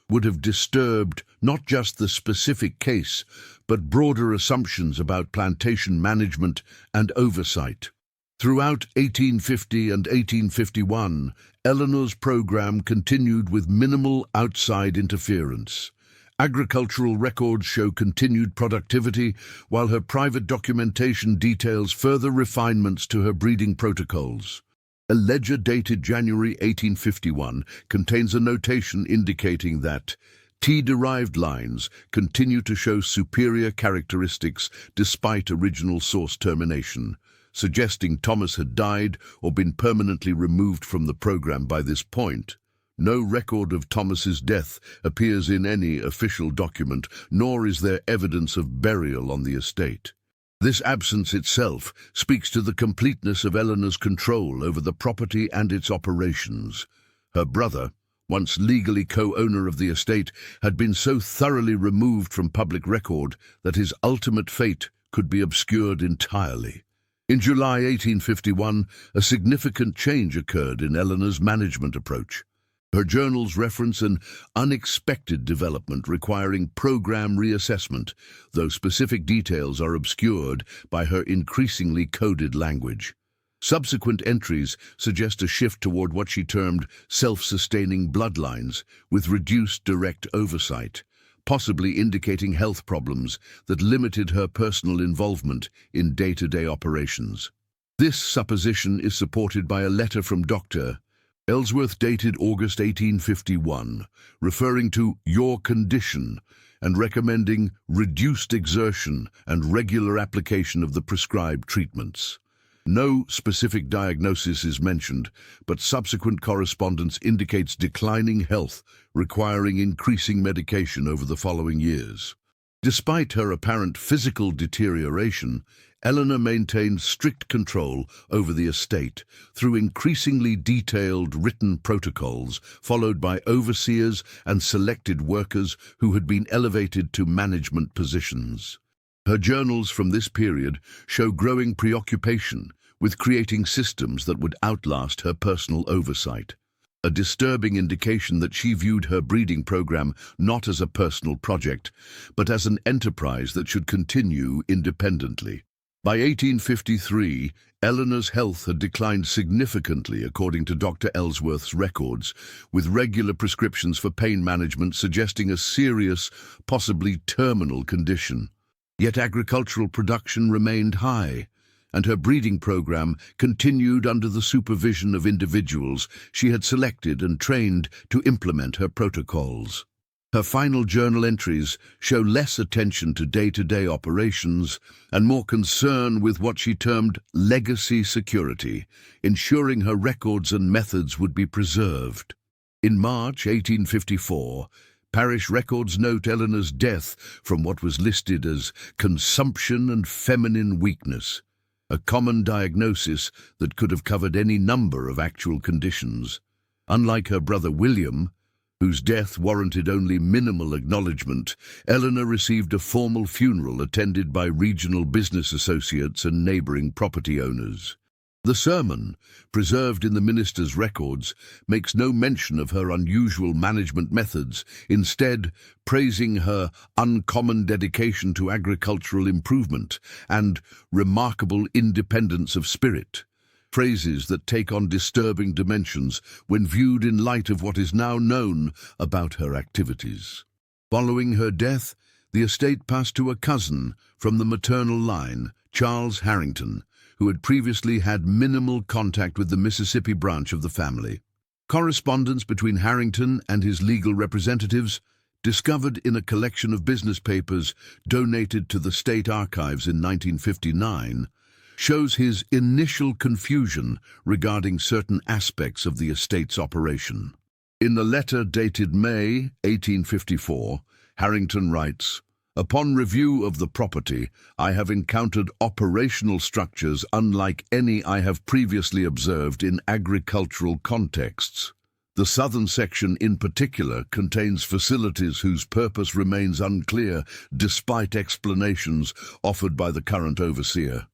would have disturbed not just the specific case, but broader assumptions about plantation management and oversight. Throughout 1850 and 1851, Eleanor's program continued with minimal outside interference. Agricultural records show continued productivity, while her private documentation details further refinements to her breeding protocols. A ledger dated January 1851 contains a notation indicating that T-derived lines continue to show superior characteristics despite original source termination, suggesting Thomas had died or been permanently removed from the program by this point. No record of Thomas's death appears in any official document, nor is there evidence of burial on the estate. This absence itself speaks to the completeness of Eleanor's control over the property and its operations. Her brother, once legally co-owner of the estate, had been so thoroughly removed from public record that his ultimate fate could be obscured entirely. In July 1851, a significant change occurred in Eleanor's management approach. Her journals reference an unexpected development requiring program reassessment, though specific details are obscured by her increasingly coded language. Subsequent entries suggest a shift toward what she termed self-sustaining bloodlines, with reduced direct oversight, possibly indicating health problems that limited her personal involvement in day-to-day operations. This supposition is supported by a letter from Dr. Ellsworth dated August 1851, referring to your condition and recommending reduced exertion and regular application of the prescribed treatments. No specific diagnosis is mentioned, but subsequent correspondence indicates declining health, requiring increasing medication over the following years. Despite her apparent physical deterioration, Eleanor maintained strict control over the estate through increasingly detailed written protocols, followed by overseers and selected workers who had been elevated to management positions. Her journals from this period show growing preoccupation with creating systems that would outlast her personal oversight, a disturbing indication that she viewed her breeding program not as a personal project, but as an enterprise that should continue independently. By 1853, Eleanor's health had declined significantly according to Dr. Ellsworth's records, with regular prescriptions for pain management suggesting a serious, possibly terminal condition. Yet agricultural production remained high, and her breeding program continued under the supervision of individuals she had selected and trained to implement her protocols. Her final journal entries show less attention to day-to-day operations and more concern with what she termed legacy security, ensuring her records and methods would be preserved. In March 1854, parish records note Eleanor's death from what was listed as consumption and feminine weakness, a common diagnosis that could have covered any number of actual conditions. Unlike her brother William, whose death warranted only minimal acknowledgement, Eleanor received a formal funeral attended by regional business associates and neighbouring property owners. The sermon, preserved in the minister's records, makes no mention of her unusual management methods, instead praising her uncommon dedication to agricultural improvement and remarkable independence of spirit. Phrases that take on disturbing dimensions when viewed in light of what is now known about her activities. Following her death, the estate passed to a cousin from the maternal line, Charles Harrington, who had previously had minimal contact with the Mississippi branch of the family. Correspondence between Harrington and his legal representatives, discovered in a collection of business papers donated to the State Archives in 1959, shows his initial confusion regarding certain aspects of the estate's operation. In a letter dated May 1854, Harrington writes, "Upon review of the property, I have encountered operational structures unlike any I have previously observed in agricultural contexts. The southern section in particular contains facilities whose purpose remains unclear despite explanations offered by the current overseer.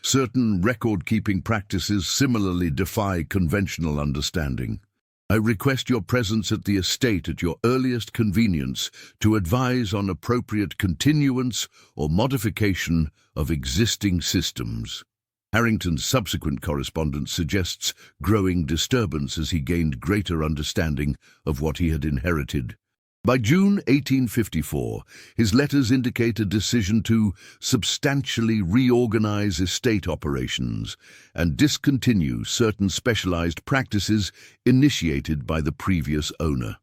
Certain record-keeping practices similarly defy conventional understanding. I request your presence at the estate at your earliest convenience to advise on appropriate continuance or modification of existing systems." Harrington's subsequent correspondence suggests growing disturbance as he gained greater understanding of what he had inherited. By June 1854, his letters indicate a decision to substantially reorganize estate operations and discontinue certain specialized practices initiated by the previous owner.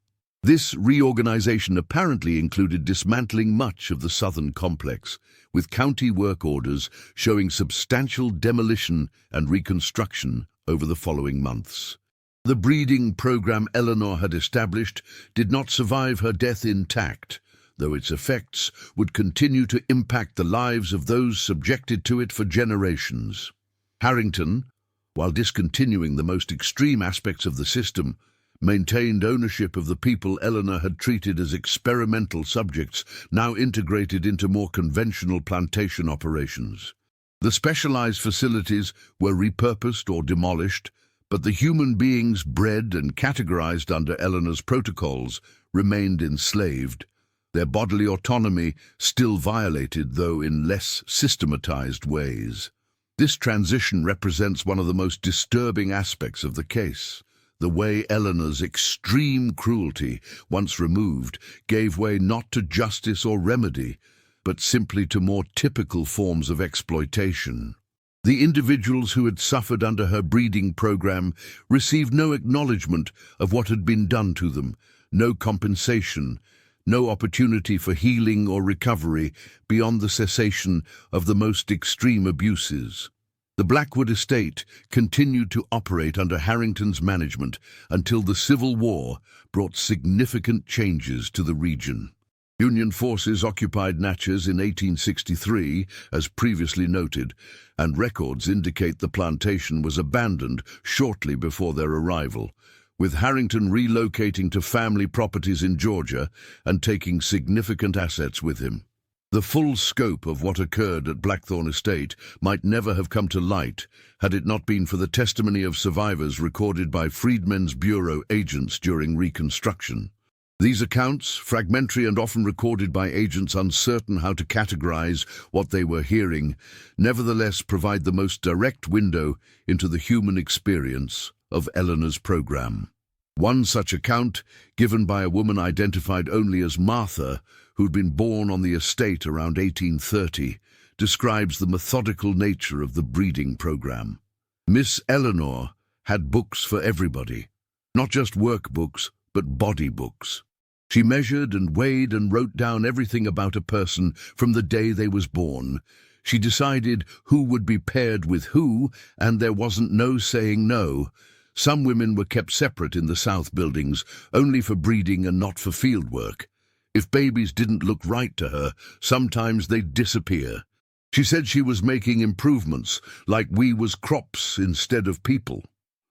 This reorganization apparently included dismantling much of the southern complex, with county work orders showing substantial demolition and reconstruction over the following months. The breeding program Eleanor had established did not survive her death intact, though its effects would continue to impact the lives of those subjected to it for generations. Harrington, while discontinuing the most extreme aspects of the system, maintained ownership of the people Eleanor had treated as experimental subjects, now integrated into more conventional plantation operations. The specialized facilities were repurposed or demolished, but the human beings bred and categorized under Eleanor's protocols remained enslaved, their bodily autonomy still violated, though in less systematized ways. This transition represents one of the most disturbing aspects of the case, the way Eleanor's extreme cruelty, once removed, gave way not to justice or remedy, but simply to more typical forms of exploitation. The individuals who had suffered under her breeding program received no acknowledgement of what had been done to them, no compensation, no opportunity for healing or recovery beyond the cessation of the most extreme abuses. The Blackwood estate continued to operate under Harrington's management until the Civil War brought significant changes to the region. Union forces occupied Natchez in 1863, as previously noted, and records indicate the plantation was abandoned shortly before their arrival, with Harrington relocating to family properties in Georgia and taking significant assets with him. The full scope of what occurred at Blackthorn Estate might never have come to light had it not been for the testimony of survivors recorded by Freedmen's Bureau agents during Reconstruction. These accounts, fragmentary and often recorded by agents uncertain how to categorize what they were hearing, nevertheless provide the most direct window into the human experience of Eleanor's program. One such account, given by a woman identified only as Martha, who'd been born on the estate around 1830, describes the methodical nature of the breeding program. Miss Eleanor had books for everybody, not just workbooks, but body books. She measured and weighed and wrote down everything about a person from the day they was born. She decided who would be paired with who, and there wasn't no saying no. Some women were kept separate in the South buildings, only for breeding and not for field work. If babies didn't look right to her, sometimes they'd disappear. She said she was making improvements, like we was crops instead of people.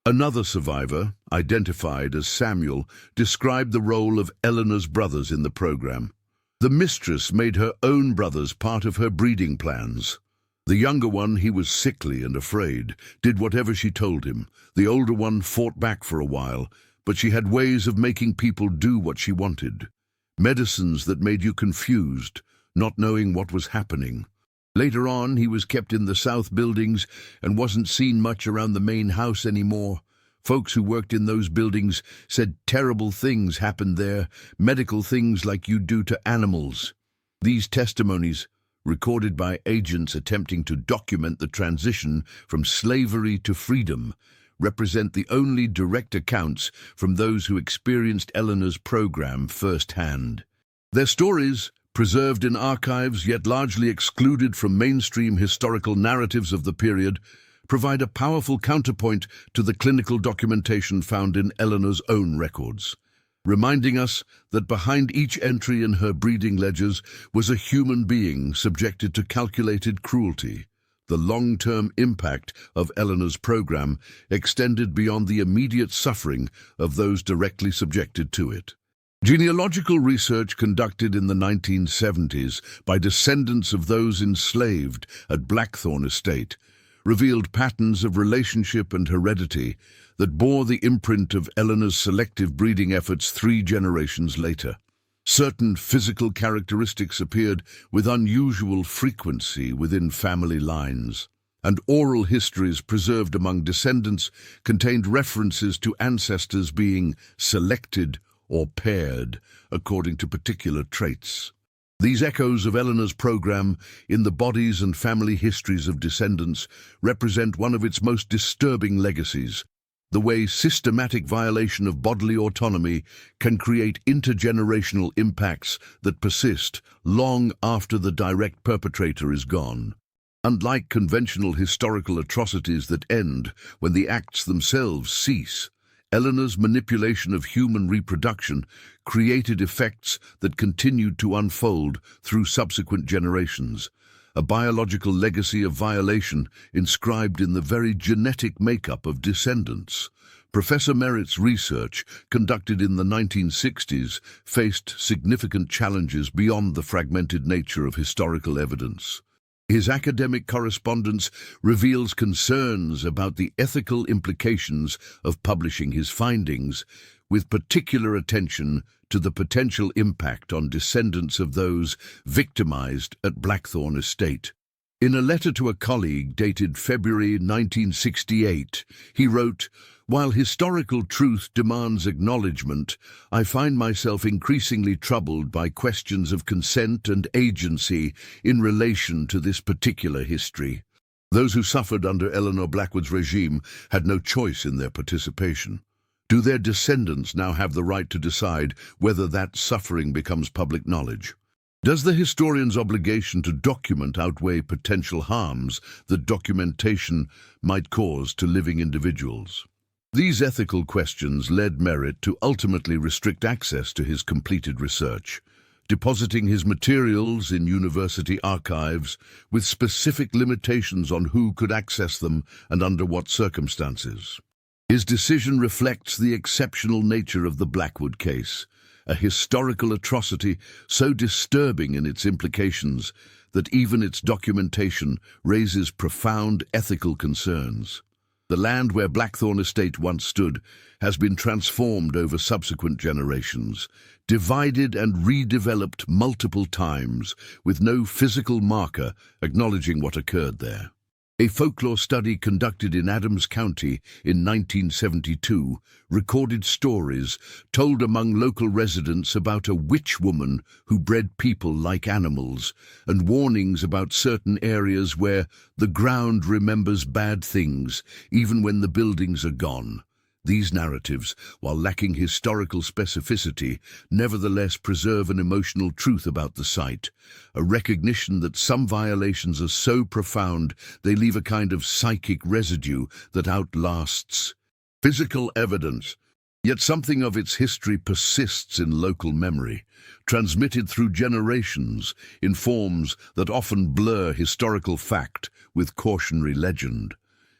Another survivor, identified as Samuel, described the role of Eleanor's brothers in the program. The mistress made her own brothers part of her breeding plans. The younger one, he was sickly and afraid, did whatever she told him. The older one fought back for a while, but she had ways of making people do what she wanted. Medicines that made you confused, not knowing what was happening. Later on, he was kept in the South buildings and wasn't seen much around the main house anymore. Folks who worked in those buildings said terrible things happened there, medical things like you do to animals. These testimonies, recorded by agents attempting to document the transition from slavery to freedom, represent the only direct accounts from those who experienced Eleanor's program firsthand. Their stories, preserved in archives yet largely excluded from mainstream historical narratives of the period, provide a powerful counterpoint to the clinical documentation found in Eleanor's own records, reminding us that behind each entry in her breeding ledgers was a human being subjected to calculated cruelty. The long-term impact of Eleanor's program extended beyond the immediate suffering of those directly subjected to it. Genealogical research conducted in the 1970s by descendants of those enslaved at Blackthorn Estate revealed patterns of relationship and heredity that bore the imprint of Eleanor's selective breeding efforts 3 generations later. Certain physical characteristics appeared with unusual frequency within family lines, and oral histories preserved among descendants contained references to ancestors being selected or paired according to particular traits. These echoes of Eleanor's program in the bodies and family histories of descendants represent one of its most disturbing legacies: the way systematic violation of bodily autonomy can create intergenerational impacts that persist long after the direct perpetrator is gone. Unlike conventional historical atrocities that end when the acts themselves cease, Eleanor's manipulation of human reproduction created effects that continued to unfold through subsequent generations, a biological legacy of violation inscribed in the very genetic makeup of descendants. Professor Merritt's research, conducted in the 1960s, faced significant challenges beyond the fragmented nature of historical evidence. His academic correspondence reveals concerns about the ethical implications of publishing his findings, with particular attention to the potential impact on descendants of those victimized at Blackthorn Estate. In a letter to a colleague dated February 1968, he wrote, "While historical truth demands acknowledgement, I find myself increasingly troubled by questions of consent and agency in relation to this particular history. Those who suffered under Eleanor Blackwood's regime had no choice in their participation. Do their descendants now have the right to decide whether that suffering becomes public knowledge? Does the historian's obligation to document outweigh potential harms that documentation might cause to living individuals?" These ethical questions led Merritt to ultimately restrict access to his completed research, depositing his materials in university archives with specific limitations on who could access them and under what circumstances. His decision reflects the exceptional nature of the Blackwood case, a historical atrocity so disturbing in its implications that even its documentation raises profound ethical concerns. The land where Blackthorn Estate once stood has been transformed over subsequent generations, divided and redeveloped multiple times, with no physical marker acknowledging what occurred there. A folklore study conducted in Adams County in 1972 recorded stories told among local residents about a witch woman who bred people like animals, and warnings about certain areas where the ground remembers bad things even when the buildings are gone. These narratives, while lacking historical specificity, nevertheless preserve an emotional truth about the site, a recognition that some violations are so profound they leave a kind of psychic residue that outlasts physical evidence. Yet something of its history persists in local memory, transmitted through generations in forms that often blur historical fact with cautionary legend.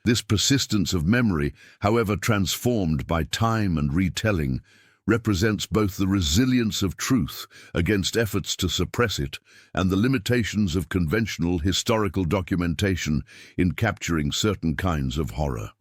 This persistence of memory, however transformed by time and retelling, represents both the resilience of truth against efforts to suppress it and the limitations of conventional historical documentation in capturing certain kinds of horror.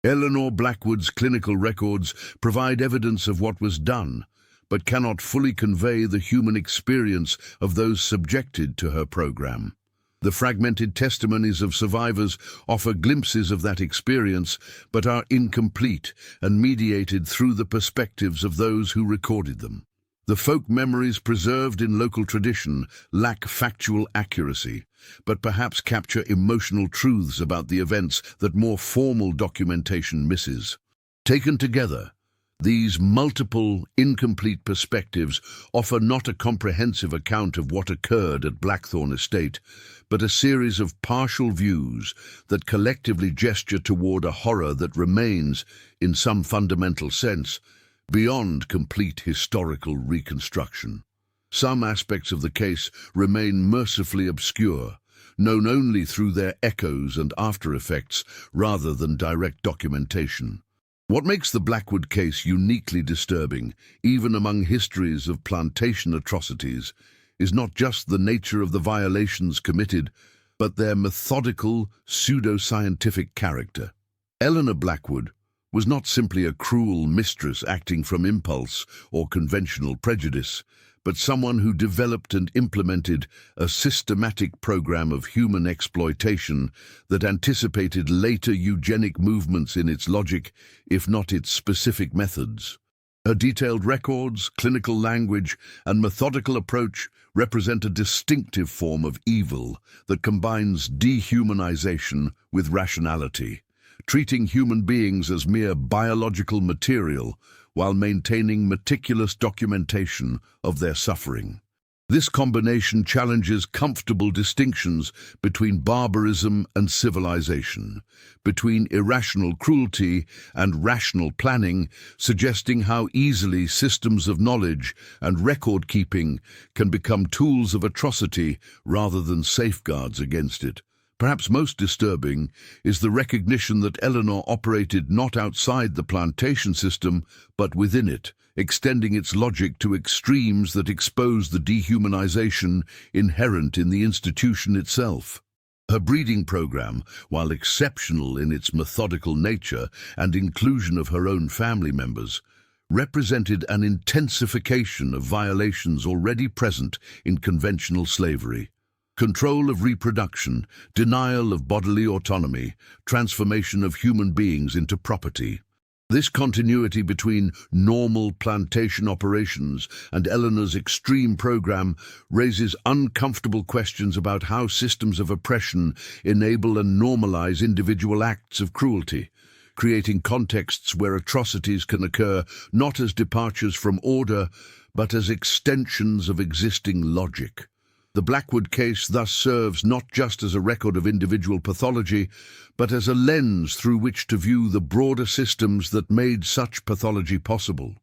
Eleanor Blackwood's clinical records provide evidence of what was done, but cannot fully convey the human experience of those subjected to her program. The fragmented testimonies of survivors offer glimpses of that experience, but are incomplete and mediated through the perspectives of those who recorded them. The folk memories preserved in local tradition lack factual accuracy, but perhaps capture emotional truths about the events that more formal documentation misses. Taken together, these multiple, incomplete perspectives offer not a comprehensive account of what occurred at Blackthorn Estate, but a series of partial views that collectively gesture toward a horror that remains, in some fundamental sense, beyond complete historical reconstruction. Some aspects of the case remain mercifully obscure, known only through their echoes and after-effects rather than direct documentation. What makes the Blackwood case uniquely disturbing, even among histories of plantation atrocities, is not just the nature of the violations committed, but their methodical, pseudo-scientific character. Eleanor Blackwood was not simply a cruel mistress acting from impulse or conventional prejudice, but someone who developed and implemented a systematic program of human exploitation that anticipated later eugenic movements in its logic, if not its specific methods. Her detailed records, clinical language, and methodical approach represent a distinctive form of evil that combines dehumanization with rationality, treating human beings as mere biological material while maintaining meticulous documentation of their suffering. This combination challenges comfortable distinctions between barbarism and civilization, between irrational cruelty and rational planning, suggesting how easily systems of knowledge and record-keeping can become tools of atrocity rather than safeguards against it. Perhaps most disturbing is the recognition that Eleanor operated not outside the plantation system, but within it, extending its logic to extremes that expose the dehumanization inherent in the institution itself. Her breeding program, while exceptional in its methodical nature and inclusion of her own family members, represented an intensification of violations already present in conventional slavery. Control of reproduction, denial of bodily autonomy, transformation of human beings into property. This continuity between normal plantation operations and Eleanor's extreme program raises uncomfortable questions about how systems of oppression enable and normalize individual acts of cruelty, creating contexts where atrocities can occur not as departures from order, but as extensions of existing logic. The Blackwood case thus serves not just as a record of individual pathology, but as a lens through which to view the broader systems that made such pathology possible.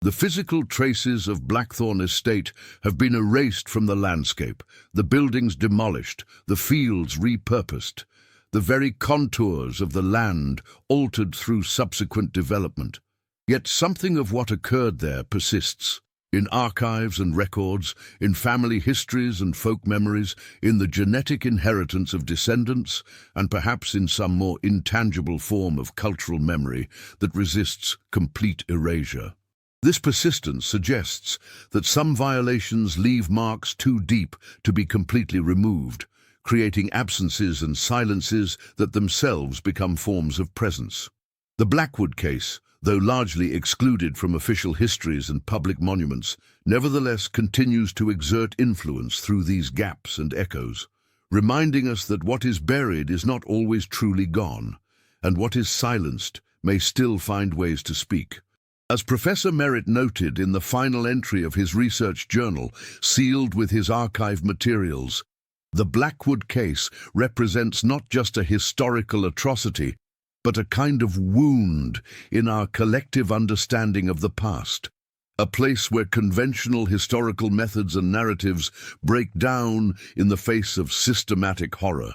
The physical traces of Blackthorn Estate have been erased from the landscape, the buildings demolished, the fields repurposed, the very contours of the land altered through subsequent development. Yet something of what occurred there persists. In archives and records, in family histories and folk memories, in the genetic inheritance of descendants, and perhaps in some more intangible form of cultural memory that resists complete erasure. This persistence suggests that some violations leave marks too deep to be completely removed, creating absences and silences that themselves become forms of presence. The Blackwood case, though largely excluded from official histories and public monuments, nevertheless continues to exert influence through these gaps and echoes, reminding us that what is buried is not always truly gone, and what is silenced may still find ways to speak. As Professor Merritt noted in the final entry of his research journal, sealed with his archive materials, the Blackwood case represents not just a historical atrocity, but a kind of wound in our collective understanding of the past, a place where conventional historical methods and narratives break down in the face of systematic horror.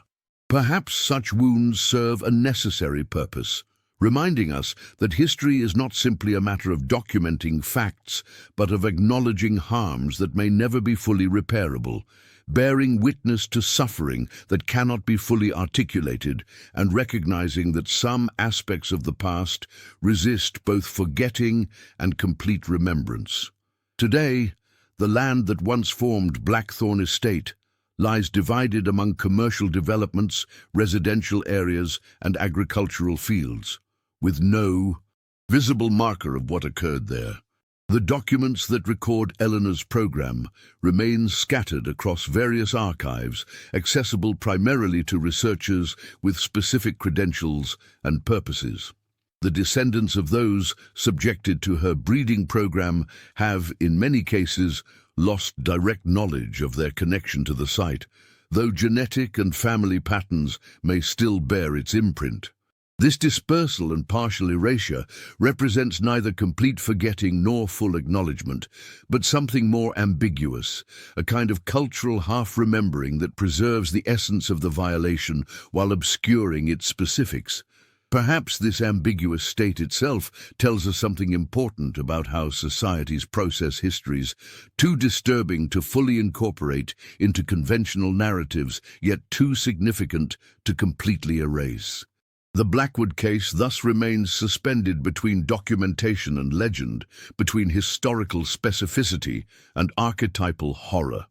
Perhaps such wounds serve a necessary purpose, reminding us that history is not simply a matter of documenting facts, but of acknowledging harms that may never be fully repairable, bearing witness to suffering that cannot be fully articulated, and recognizing that some aspects of the past resist both forgetting and complete remembrance. Today, the land that once formed Blackthorn Estate lies divided among commercial developments, residential areas, and agricultural fields, with no visible marker of what occurred there. The documents that record Eleanor's program remain scattered across various archives, accessible primarily to researchers with specific credentials and purposes. The descendants of those subjected to her breeding program have, in many cases, lost direct knowledge of their connection to the site, though genetic and family patterns may still bear its imprint. This dispersal and partial erasure represents neither complete forgetting nor full acknowledgement, but something more ambiguous, a kind of cultural half-remembering that preserves the essence of the violation while obscuring its specifics. Perhaps this ambiguous state itself tells us something important about how societies process histories, too disturbing to fully incorporate into conventional narratives, yet too significant to completely erase. The Blackwood case thus remains suspended between documentation and legend, between historical specificity and archetypal horror.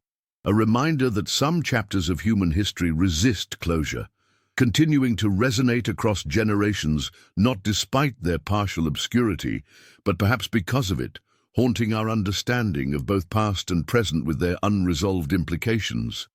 A reminder that some chapters of human history resist closure, continuing to resonate across generations, not despite their partial obscurity, but perhaps because of it, haunting our understanding of both past and present with their unresolved implications.